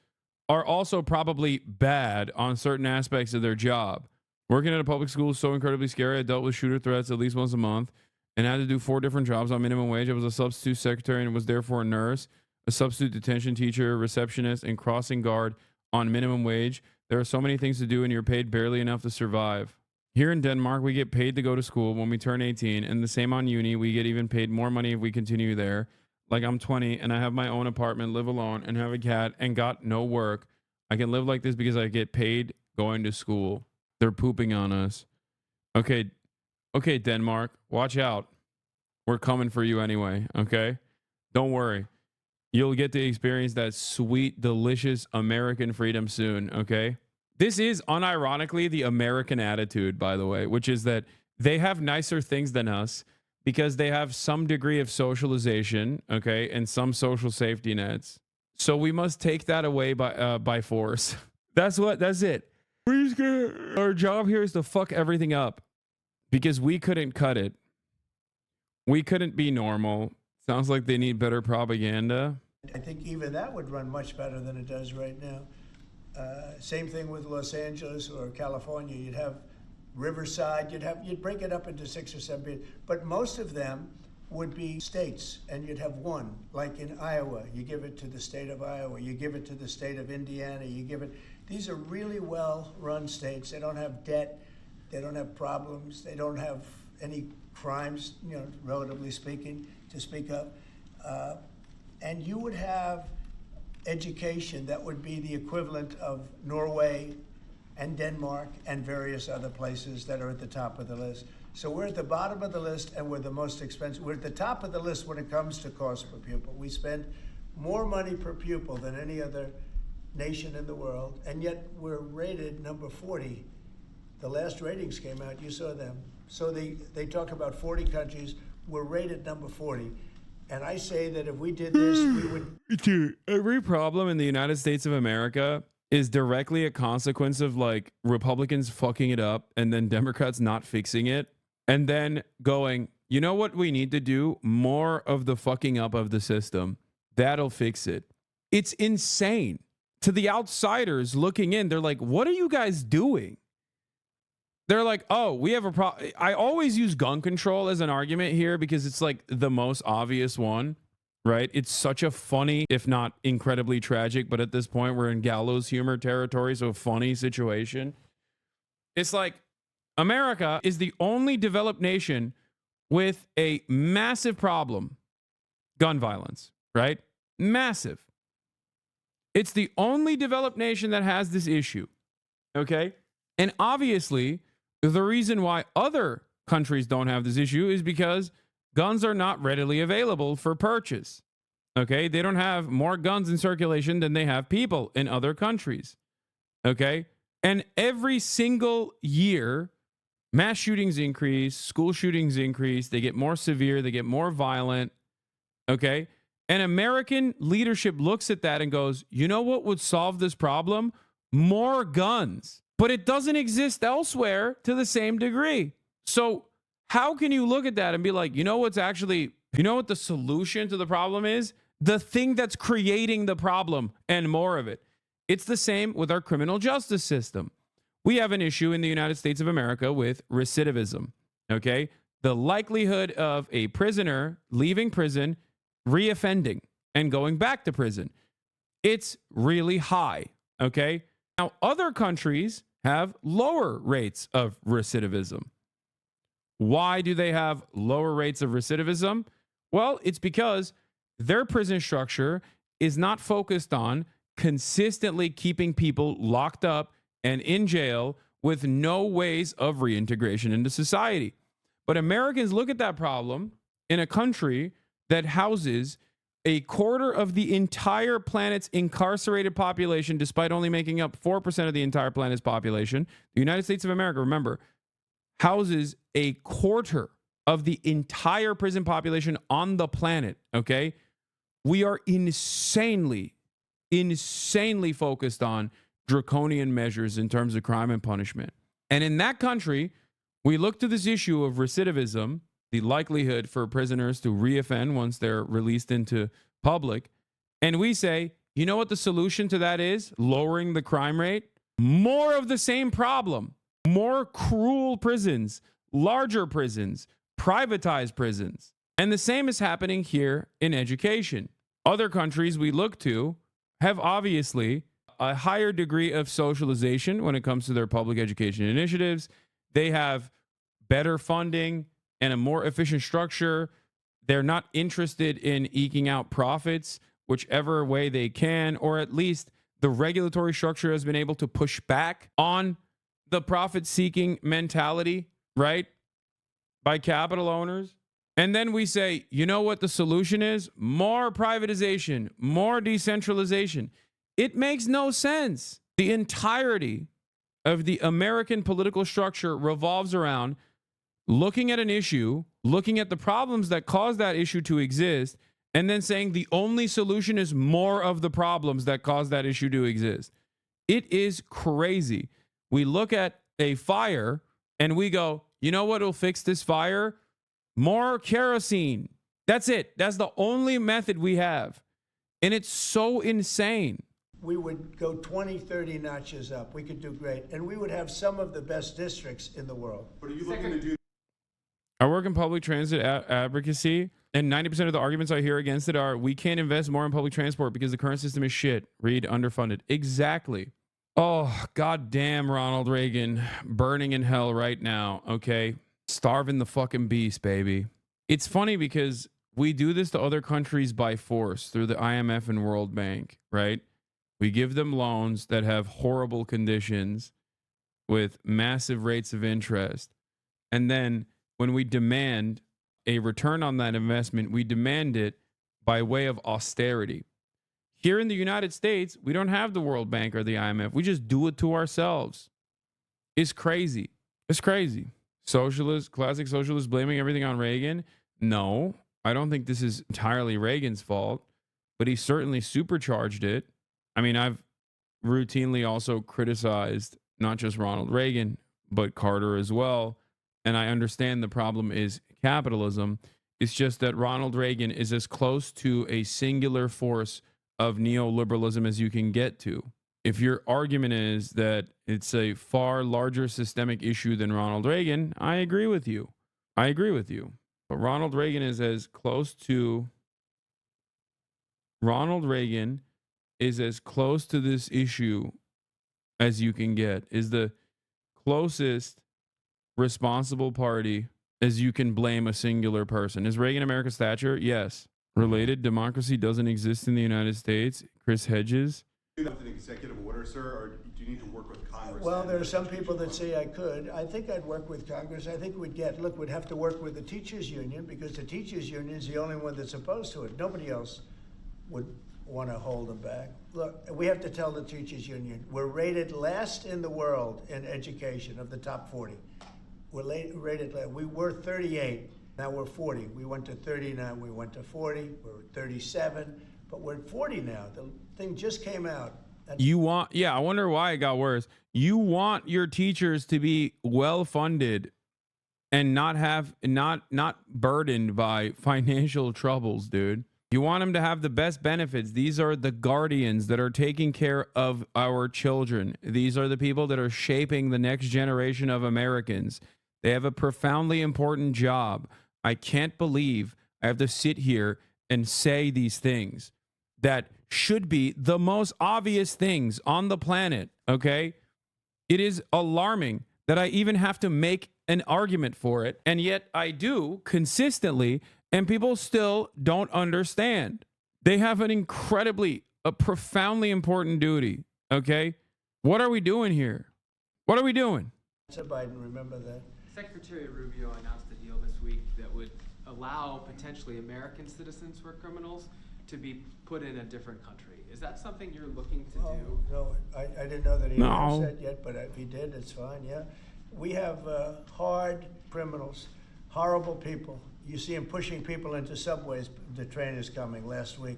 are also probably bad on certain aspects of their job. Working at a public school is so incredibly scary. I dealt with shooter threats at least once a month. and had to do 4 different jobs on minimum wage. I was a substitute secretary and was therefore a nurse, a substitute detention teacher, receptionist, and crossing guard on minimum wage. There are so many things to do and you're paid barely enough to survive. Here in Denmark, we get paid to go to school when we turn 18, and the same on uni. We get even paid more money if we continue there. Like I'm 20 and I have my own apartment, live alone, and have a cat and got no work. I can live like this because I get paid going to school. They're pooping on us. Okay, Denmark, watch out. We're coming for you anyway, okay? Don't worry. You'll get to experience that sweet, delicious American freedom soon, okay? This is unironically the American attitude, by the way, which is that they have nicer things than us because they have some degree of socialization, okay, and some social safety nets. So we must take that away by force. That's it. We're just gonna, our job here is to fuck everything up because we couldn't cut it. We couldn't be normal. Sounds like they need better propaganda. I think even that would run much better than it does right now. Same thing with Los Angeles or California. You'd have Riverside. You'd break it up into 6 or 7, but most of them would be states, and you'd have one. Like in Iowa, you give it to the state of Iowa. You give it to the state of Indiana. You give it. These are really well-run states. They don't have debt. They don't have problems. They don't have any crimes, relatively speaking, to speak of. And you would have education that would be the equivalent of Norway and Denmark and various other places that are at the top of the list. So we're at the bottom of the list and we're the most expensive. We're at the top of the list when it comes to cost per pupil. We spend more money per pupil than any other nation in the world, and yet we're rated number 40. The last ratings came out, you saw them. So they talk about 40 countries, we're rated number 40. And I say that if we did this, we would... Dude, every problem in the United States of America is directly a consequence of like Republicans fucking it up and then Democrats not fixing it. And then going, you know what we need to do? More of the fucking up of the system. That'll fix it. It's insane. To the outsiders looking in, they're like, what are you guys doing? They're like, oh, we have a problem. I always use gun control as an argument here because it's like the most obvious one, right? It's such a funny, if not incredibly tragic, but at this point we're in gallows humor territory, so funny situation. It's like America is the only developed nation with a massive problem, gun violence, right? Massive. It's the only developed nation that has this issue, okay? And obviously, the reason why other countries don't have this issue is because guns are not readily available for purchase. Okay? They don't have more guns in circulation than they have people in other countries. Okay? And every single year, mass shootings increase, school shootings increase, they get more severe, they get more violent. Okay? And American leadership looks at that and goes, you know what would solve this problem? More guns. But it doesn't exist elsewhere to the same degree. So how can you look at that and be like, you know what the solution to the problem is? The thing that's creating the problem and more of it. It's the same with our criminal justice system. We have an issue in the United States of America with recidivism, okay? The likelihood of a prisoner leaving prison, reoffending, and going back to prison. It's really high, okay? Now, other countries have lower rates of recidivism. Why do they have lower rates of recidivism? Well, it's because their prison structure is not focused on consistently keeping people locked up and in jail with no ways of reintegration into society. But Americans look at that problem in a country that houses a quarter of the entire planet's incarcerated population, despite only making up 4% of the entire planet's population. The United States of America, remember, houses a quarter of the entire prison population on the planet, okay? We are insanely focused on draconian measures in terms of crime and punishment. And in that country, we look to this issue of recidivism, the likelihood for prisoners to reoffend once they're released into public. And we say, you know what the solution to that is? Lowering the crime rate? More of the same problem. More cruel prisons, larger prisons, privatize prisons. And the same is happening here in education. Other countries we look to have obviously a higher degree of socialization when it comes to their public education initiatives. They have better funding and a more efficient structure. They're not interested in eking out profits whichever way they can, or at least the regulatory structure has been able to push back on the profit-seeking mentality, right, by capital owners. And then we say, you know what the solution is? More privatization, more decentralization. It makes no sense. The entirety of the American political structure revolves around looking at an issue, looking at the problems that cause that issue to exist, and then saying the only solution is more of the problems that cause that issue to exist. It is crazy. We look at a fire and we go, you know what will fix this fire? More kerosene. That's it. That's the only method we have. And it's so insane. We would go 20, 30 notches up. We could do great. And we would have some of the best districts in the world. But are you looking to do? I work in public transit advocacy, and 90% of the arguments I hear against it are, we can't invest more in public transport because the current system is shit. Read underfunded. Exactly. Oh, goddamn Ronald Reagan, burning in hell right now, okay? Starving the fucking beast, baby. It's funny because we do this to other countries by force through the IMF and World Bank, right? We give them loans that have horrible conditions with massive rates of interest. And then when we demand a return on that investment, we demand it by way of austerity. Here in the United States, we don't have the World Bank or the IMF. We just do it to ourselves. It's crazy. It's crazy. Socialists, classic socialists blaming everything on Reagan. No, I don't think this is entirely Reagan's fault, but he certainly supercharged it. I mean, I've routinely also criticized not just Ronald Reagan, but Carter as well. And I understand the problem is capitalism. It's just that Ronald Reagan is as close to a singular force of neoliberalism as you can get to. If your argument is that it's a far larger systemic issue than Ronald Reagan, I agree with you. I agree with you. But Ronald Reagan is as close to this issue as you can get, is the closest responsible party as you can blame a singular person. Is Reagan America's Thatcher? Yes. Related, democracy doesn't exist in the United States. Chris Hedges. Do that with an executive order, sir, or do you need to work with Congress? Well, there are some people that say I could. I think I'd work with Congress. I think we'd have to work with the teachers union because the teachers union is the only one that's opposed to it. Nobody else would want to hold them back. Look, we have to tell the teachers union, we're rated last in the world in education of the top 40. We're rated last. We were 38. Now we're 40. We went to 39. We went to 40. We're 37. But we're at 40 now. The thing just came out. I wonder why it got worse. You want your teachers to be well funded and not burdened by financial troubles, dude. You want them to have the best benefits. These are the guardians that are taking care of our children. These are the people that are shaping the next generation of Americans. They have a profoundly important job. I can't believe I have to sit here and say these things that should be the most obvious things on the planet, okay? It is alarming that I even have to make an argument for it, and yet I do consistently, and people still don't understand. They have a profoundly important duty, okay? What are we doing here? What are we doing? So Biden, remember that. Secretary Rubio announced a deal this week that would allow potentially American citizens who are criminals to be put in a different country. Is that something you're looking to do? No, I didn't know that he said yet, but if he did, it's fine, yeah. We have hard criminals, horrible people. You see them pushing people into subways. The train is coming last week.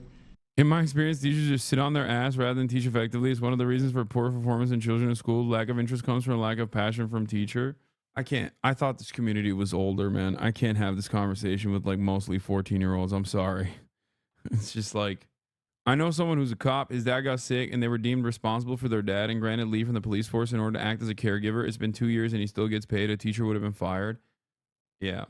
In my experience, teachers just sit on their ass rather than teach effectively. It's one of the reasons for poor performance in children in school. Lack of interest comes from a lack of passion from teacher. I thought this community was older, man. I can't have this conversation with like mostly 14-year-olds. I'm sorry. It's just like, I know someone who's a cop. His dad got sick and they were deemed responsible for their dad and granted leave from the police force in order to act as a caregiver. It's been 2 years and he still gets paid. A teacher would have been fired. Yeah.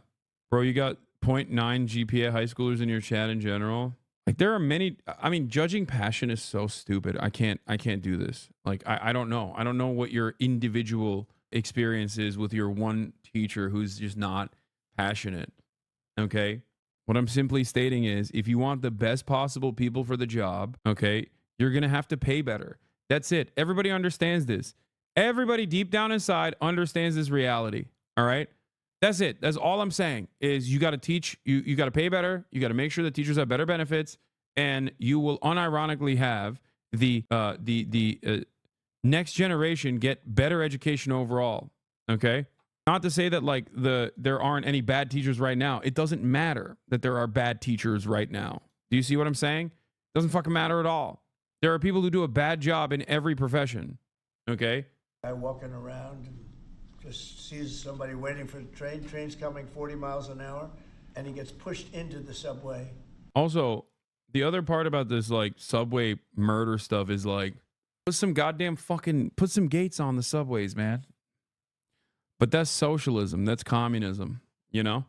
Bro, you got 0.9 GPA high schoolers in your chat in general. Like there are many, I mean, judging passion is so stupid. I can't do this. Like, I don't know. I don't know what your individual experience is with your one teacher who's just not passionate. Okay. What I'm simply stating is if you want the best possible people for the job, okay, you're going to have to pay better. That's it. Everybody understands this. Everybody deep down inside understands this reality. All right. That's it. That's all I'm saying is you got to teach, you got to pay better. You got to make sure that teachers have better benefits, and you will unironically have the next generation get better education overall. Okay. Not to say that like there aren't any bad teachers right now. It doesn't matter that there are bad teachers right now. Do you see what I'm saying? It doesn't fucking matter at all. There are people who do a bad job in every profession. Okay. Guy walking around and just sees somebody waiting for the train. Train's coming 40 miles an hour, and he gets pushed into the subway. Also, the other part about this like subway murder stuff is like put some gates on the subways, man. But that's socialism. That's communism. You know,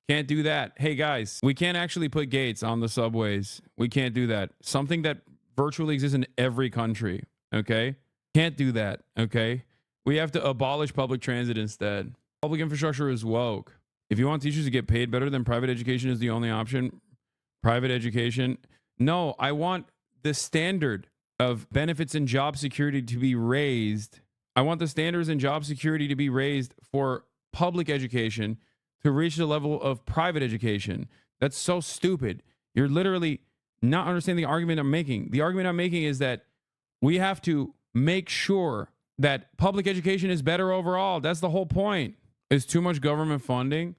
can't do that. Hey guys, we can't actually put gates on the subways. We can't do that. Something that virtually exists in every country. Okay, can't do that. Okay. We have to abolish public transit instead. Public infrastructure is woke. If you want teachers to get paid better, then private education is the only option. Private education. No, I want the standard of benefits and job security to be raised. I want the standards in job security to be raised for public education to reach the level of private education. That's so stupid. You're literally not understanding the argument I'm making. The argument I'm making is that we have to make sure that public education is better overall. That's the whole point. Is too much government funding?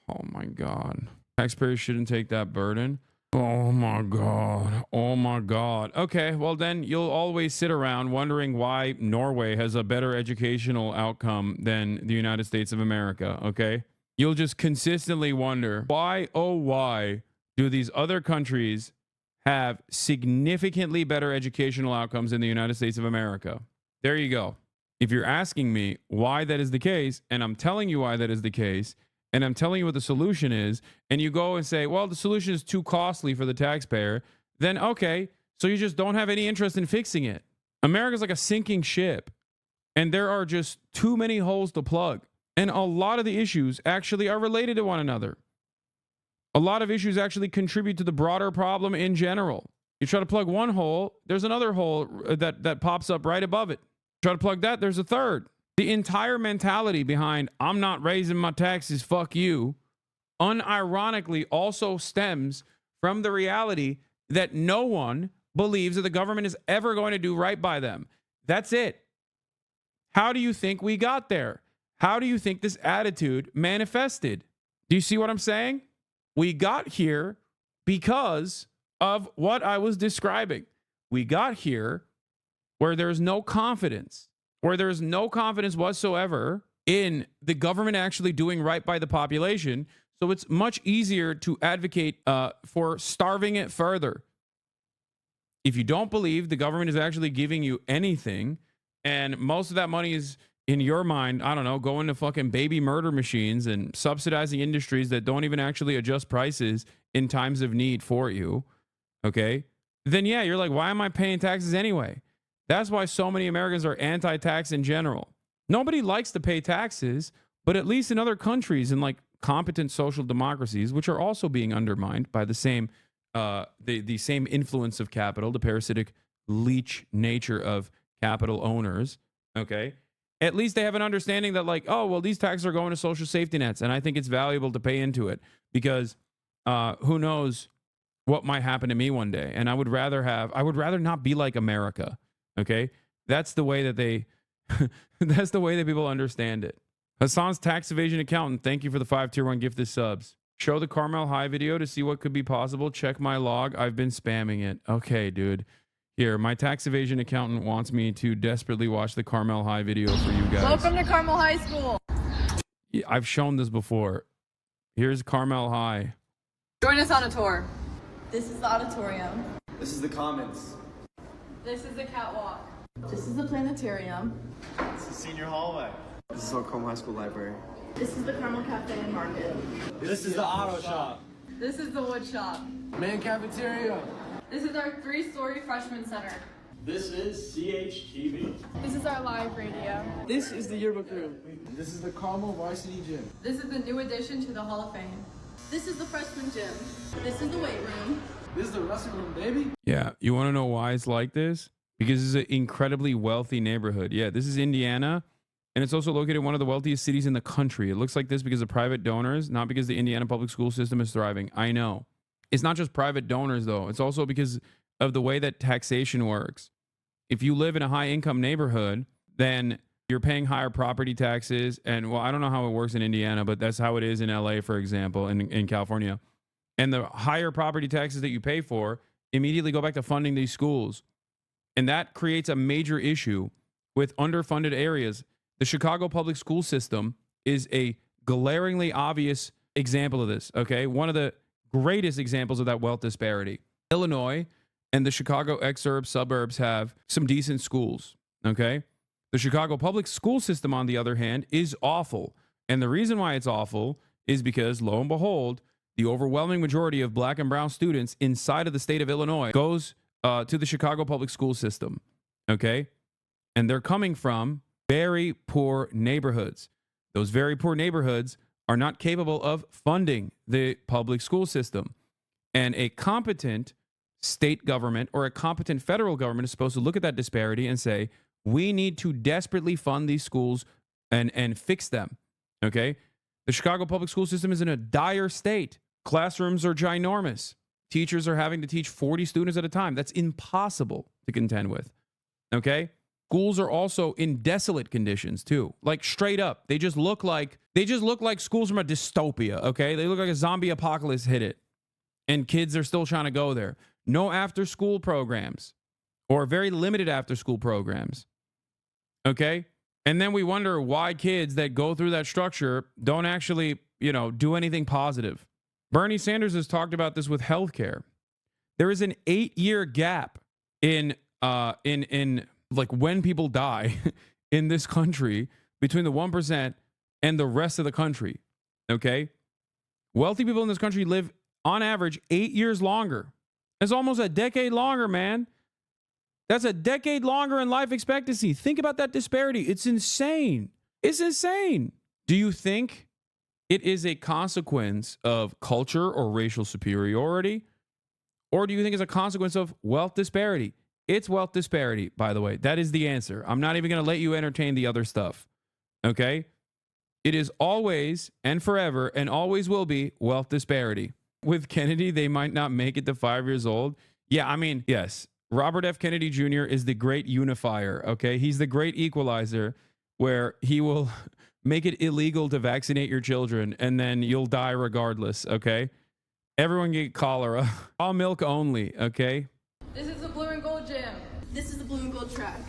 Oh my God. Taxpayers shouldn't take that burden. Oh my God. Oh my God. Okay, well then you'll always sit around wondering why Norway has a better educational outcome than the United States of America, okay? You'll just consistently wonder why, oh why, do these other countries have significantly better educational outcomes than the United States of America? There you go. If you're asking me why that is the case, and I'm telling you why that is the case, and I'm telling you what the solution is, and you go and say, well, the solution is too costly for the taxpayer, then okay, so you just don't have any interest in fixing it. America's like a sinking ship, and there are just too many holes to plug. And a lot of the issues actually are related to one another. A lot of issues actually contribute to the broader problem in general. You try to plug one hole, there's another hole that pops up right above it. Try to plug that, there's a third. The entire mentality behind I'm not raising my taxes, fuck you, unironically also stems from the reality that no one believes that the government is ever going to do right by them. That's it. How do you think we got there? How do you think this attitude manifested? Do you see what I'm saying? We got here because of what I was describing. We got here where there's no confidence, whatsoever in the government actually doing right by the population. So it's much easier to advocate for starving it further. If you don't believe the government is actually giving you anything, and most of that money is, in your mind, I don't know, going to fucking baby murder machines and subsidizing industries that don't even actually adjust prices in times of need for you, okay, then yeah, you're like, why am I paying taxes anyway? That's why so many Americans are anti-tax in general. Nobody likes to pay taxes, but at least in other countries, in like competent social democracies, which are also being undermined by the same the same influence of capital, the parasitic leech nature of capital owners, okay, at least they have an understanding that like, oh, well, these taxes are going to social safety nets, and I think it's valuable to pay into it because who knows what might happen to me one day. And I would rather not be like America. Okay, that's the way that that's the way that people understand it. Hassan's tax evasion accountant, thank you for the 5 tier 1 gifted subs. Show the Carmel High video to see what could be possible. Check my log. I've been spamming it. Okay, dude. Here, my tax evasion accountant wants me to desperately watch the Carmel High video for you guys. Welcome to Carmel High School. I've shown this before. Here's Carmel High. Join us on a tour. This is the auditorium. This is the commons. This is the catwalk. This is the planetarium. This is senior hallway. This is our Carmel High School library. This is the Carmel Cafe and Market. This is the auto shop. This is the wood shop. Man cafeteria. This is our 3-story freshman center. This is CHTV. This is our live radio. This is the yearbook room. This is the Carmel Varsity Gym. This is the new addition to the Hall of Fame. This is the freshman gym. This is the weight room. This is the wrestling room, baby. Yeah, you want to know why it's like this? Because it's an incredibly wealthy neighborhood. Yeah, this is Indiana, and it's also located in one of the wealthiest cities in the country. It looks like this because of private donors, not because the Indiana public school system is thriving. I know. It's not just private donors, though. It's also because of the way that taxation works. If you live in a high-income neighborhood, then you're paying higher property taxes. And, well, I don't know how it works in Indiana, but that's how it is in LA, for example, in California. And the higher property taxes that you pay for immediately go back to funding these schools. And that creates a major issue with underfunded areas. The Chicago public school system is a glaringly obvious example of this, okay? One of the greatest examples of that wealth disparity. Illinois and the Chicago exurb suburbs have some decent schools, okay? The Chicago public school system, on the other hand, is awful. And the reason why it's awful is because, lo and behold, the overwhelming majority of black and brown students inside of the state of Illinois goes to the Chicago public school system, okay? And they're coming from very poor neighborhoods. Those very poor neighborhoods are not capable of funding the public school system. And a competent state government or a competent federal government is supposed to look at that disparity and say, we need to desperately fund these schools and fix them, okay? The Chicago public school system is in a dire state. Classrooms are ginormous. Teachers are having to teach 40 students at a time. That's impossible to contend with, okay? Schools are also in desolate conditions too. Like straight up, they just look like schools from a dystopia, okay? They look like a zombie apocalypse hit it. And kids are still trying to go there. No after-school programs or very limited after-school programs, okay? And then we wonder why kids that go through that structure don't actually, do anything positive. Bernie Sanders has talked about this with healthcare. There is an 8-year gap in like when people die in this country between the 1% and the rest of the country. Okay? Wealthy people in this country live on average 8 years longer. That's almost a decade longer, man. That's a decade longer in life expectancy. Think about that disparity. It's insane. It's insane. Do you think it is a consequence of culture or racial superiority? Or do you think it's a consequence of wealth disparity? It's wealth disparity, by the way. That is the answer. I'm not even going to let you entertain the other stuff. Okay? It is always and forever and always will be wealth disparity. With Kennedy, they might not make it to 5 years old. Yeah, I mean, yes. Robert F. Kennedy Jr. is the great unifier, okay? He's the great equalizer where he will make it illegal to vaccinate your children and then you'll die regardless, okay? Everyone get cholera. All milk only, okay? This is the blue and gold gym. This is the blue and gold track.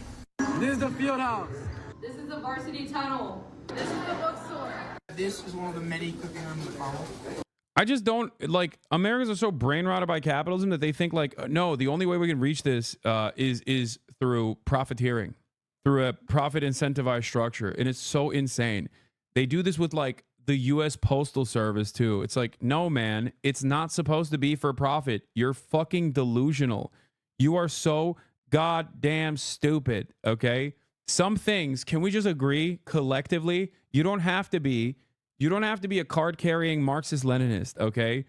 This is the field house. This is the varsity tunnel. This is the bookstore. This is one of the many cooking rooms at Carmel. I just don't, like, Americans are so brain rotted by capitalism that they think, like, no, the only way we can reach this is through profiteering, through a profit incentivized structure. And it's so insane. They do this with, like, the U.S. Postal Service, too. It's like, no, man, it's not supposed to be for profit. You're fucking delusional. You are so goddamn stupid, okay? Some things, can we just agree collectively? You don't have to be a card-carrying Marxist-Leninist, okay?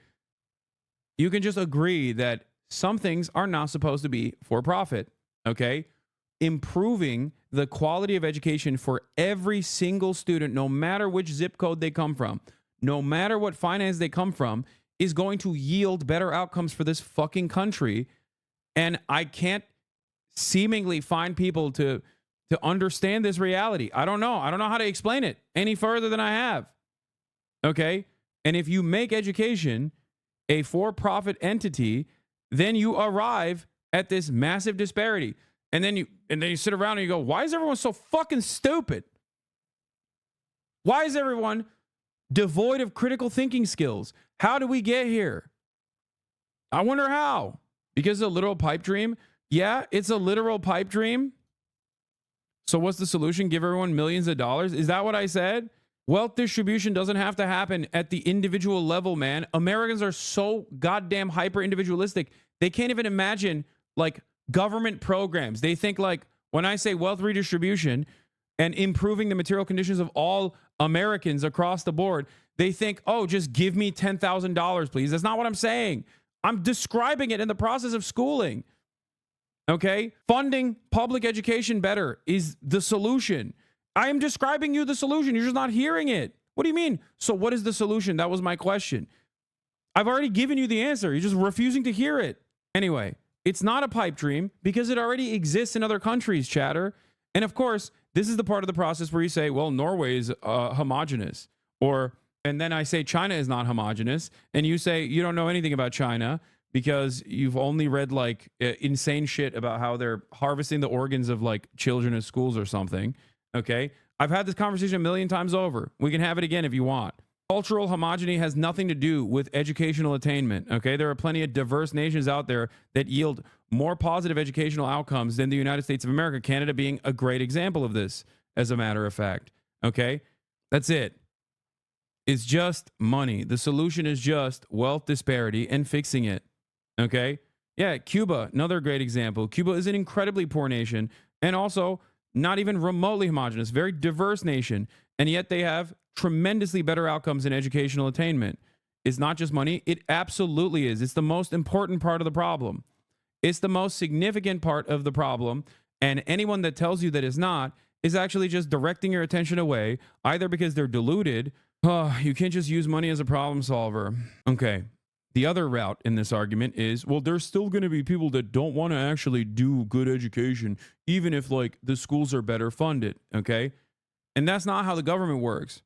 You can just agree that some things are not supposed to be for profit, okay? Improving the quality of education for every single student, no matter which zip code they come from, no matter what finance they come from, is going to yield better outcomes for this fucking country. And I can't seemingly find people to understand this reality. I don't know how to explain it any further than I have. Okay? And if you make education a for-profit entity, then you arrive at this massive disparity. And then you sit around and you go, why is everyone so fucking stupid? Why is everyone devoid of critical thinking skills? How do we get here? I wonder how. Because a literal pipe dream? Yeah, it's a literal pipe dream. So what's the solution? Give everyone millions of dollars? Is that what I said? Wealth distribution doesn't have to happen at the individual level, man. Americans are so goddamn hyper individualistic. They can't even imagine like government programs. They think like when I say wealth redistribution and improving the material conditions of all Americans across the board, they think, oh, just give me $10,000, please. That's not what I'm saying. I'm describing it in the process of schooling. Okay? Funding public education better is the solution. I am describing you the solution. You're just not hearing it. What do you mean? So what is the solution? That was my question. I've already given you the answer. You're just refusing to hear it. Anyway, it's not a pipe dream because it already exists in other countries, chatter. And of course, this is the part of the process where you say, well, Norway is homogenous. And then I say China is not homogenous. And you say you don't know anything about China because you've only read like insane shit about how they're harvesting the organs of like children in schools or something. Okay. I've had this conversation a million times over. We can have it again if you want. Cultural homogeny has nothing to do with educational attainment. Okay. There are plenty of diverse nations out there that yield more positive educational outcomes than the United States of America, Canada being a great example of this, as a matter of fact. Okay. That's it. It's just money. The solution is just wealth disparity and fixing it. Okay. Yeah. Cuba, another great example. Cuba is an incredibly poor nation and also not even remotely homogenous, very diverse nation. And yet they have tremendously better outcomes in educational attainment. It's not just money. It absolutely is. It's the most important part of the problem. It's the most significant part of the problem. And anyone that tells you that it's not is actually just directing your attention away, either because they're deluded. Oh, you can't just use money as a problem solver. Okay. The other route in this argument is, well, there's still going to be people that don't want to actually do good education, even if like the schools are better funded. Okay. And that's not how the government works.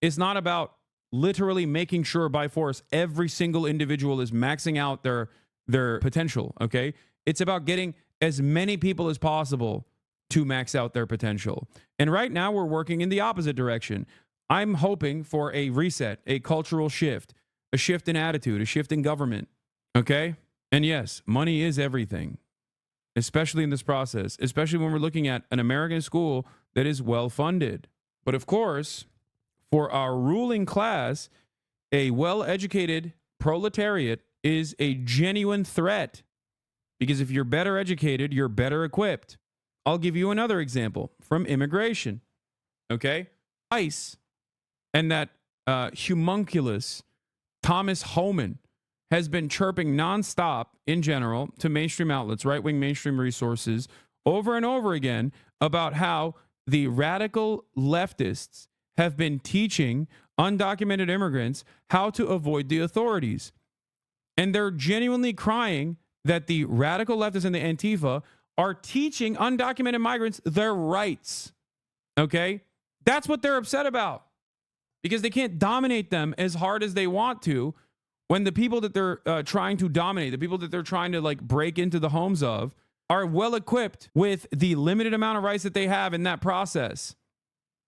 It's not about literally making sure by force every single individual is maxing out their potential. Okay. It's about getting as many people as possible to max out their potential. And right now we're working in the opposite direction. I'm hoping for a reset, a cultural shift, a shift in attitude, a shift in government. Okay. And yes, money is everything, especially in this process, especially when we're looking at an American school that is well funded. But of course, for our ruling class, a well-educated proletariat is a genuine threat. Because if you're better educated, you're better equipped. I'll give you another example from immigration. Okay. ICE and that homunculus Thomas Homan has been chirping nonstop in general to mainstream outlets, right-wing mainstream resources, over and over again about how the radical leftists have been teaching undocumented immigrants how to avoid the authorities. And they're genuinely crying that the radical leftists and the Antifa are teaching undocumented migrants their rights. Okay? That's what they're upset about. Because they can't dominate them as hard as they want to when the people that they're trying to dominate, the people that they're trying to like break into the homes of, are well equipped with the limited amount of rights that they have in that process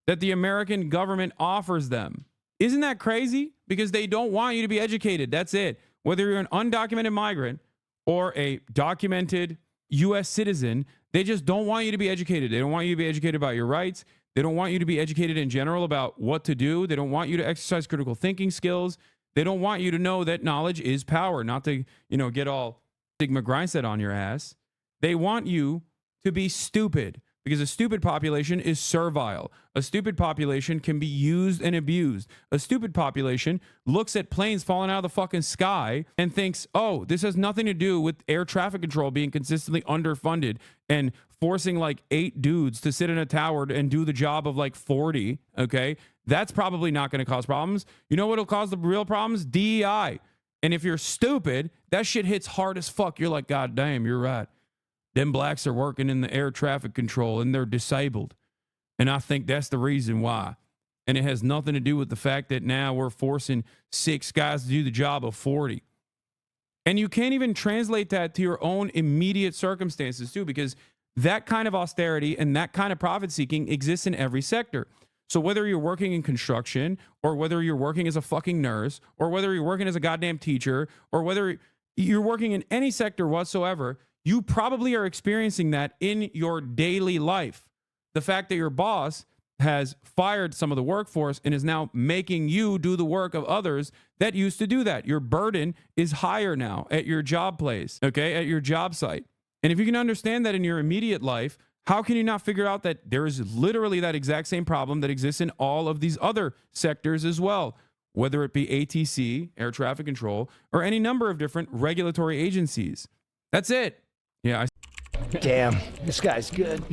that the American government offers them. Isn't that crazy? Because they don't want you to be educated. That's it. Whether you're an undocumented migrant or a documented U.S. citizen, they just don't want you to be educated. They don't want you to be educated about your rights. They don't want you to be educated in general about what to do. They don't want you to exercise critical thinking skills. They don't want you to know that knowledge is power, not to, get all Sigma Grindset on your ass. They want you to be stupid because a stupid population is servile. A stupid population can be used and abused. A stupid population looks at planes falling out of the fucking sky and thinks, oh, this has nothing to do with air traffic control being consistently underfunded and forcing like 8 dudes to sit in a tower and do the job of like 40. Okay. That's probably not going to cause problems. You know what'll cause the real problems? DEI. And if you're stupid, that shit hits hard as fuck. You're like, God damn, you're right. Them blacks are working in the air traffic control and they're disabled. And I think that's the reason why. And it has nothing to do with the fact that now we're forcing 6 guys to do the job of 40. And you can't even translate that to your own immediate circumstances too, because that kind of austerity and that kind of profit seeking exists in every sector. So whether you're working in construction or whether you're working as a fucking nurse or whether you're working as a goddamn teacher or whether you're working in any sector whatsoever, you probably are experiencing that in your daily life. The fact that your boss has fired some of the workforce and is now making you do the work of others that used to do that. Your burden is higher now at your job place, okay, at your job site. And if you can understand that in your immediate life, how can you not figure out that there is literally that exact same problem that exists in all of these other sectors as well, whether it be ATC, air traffic control, or any number of different regulatory agencies? That's it. Yeah. Damn, this guy's good.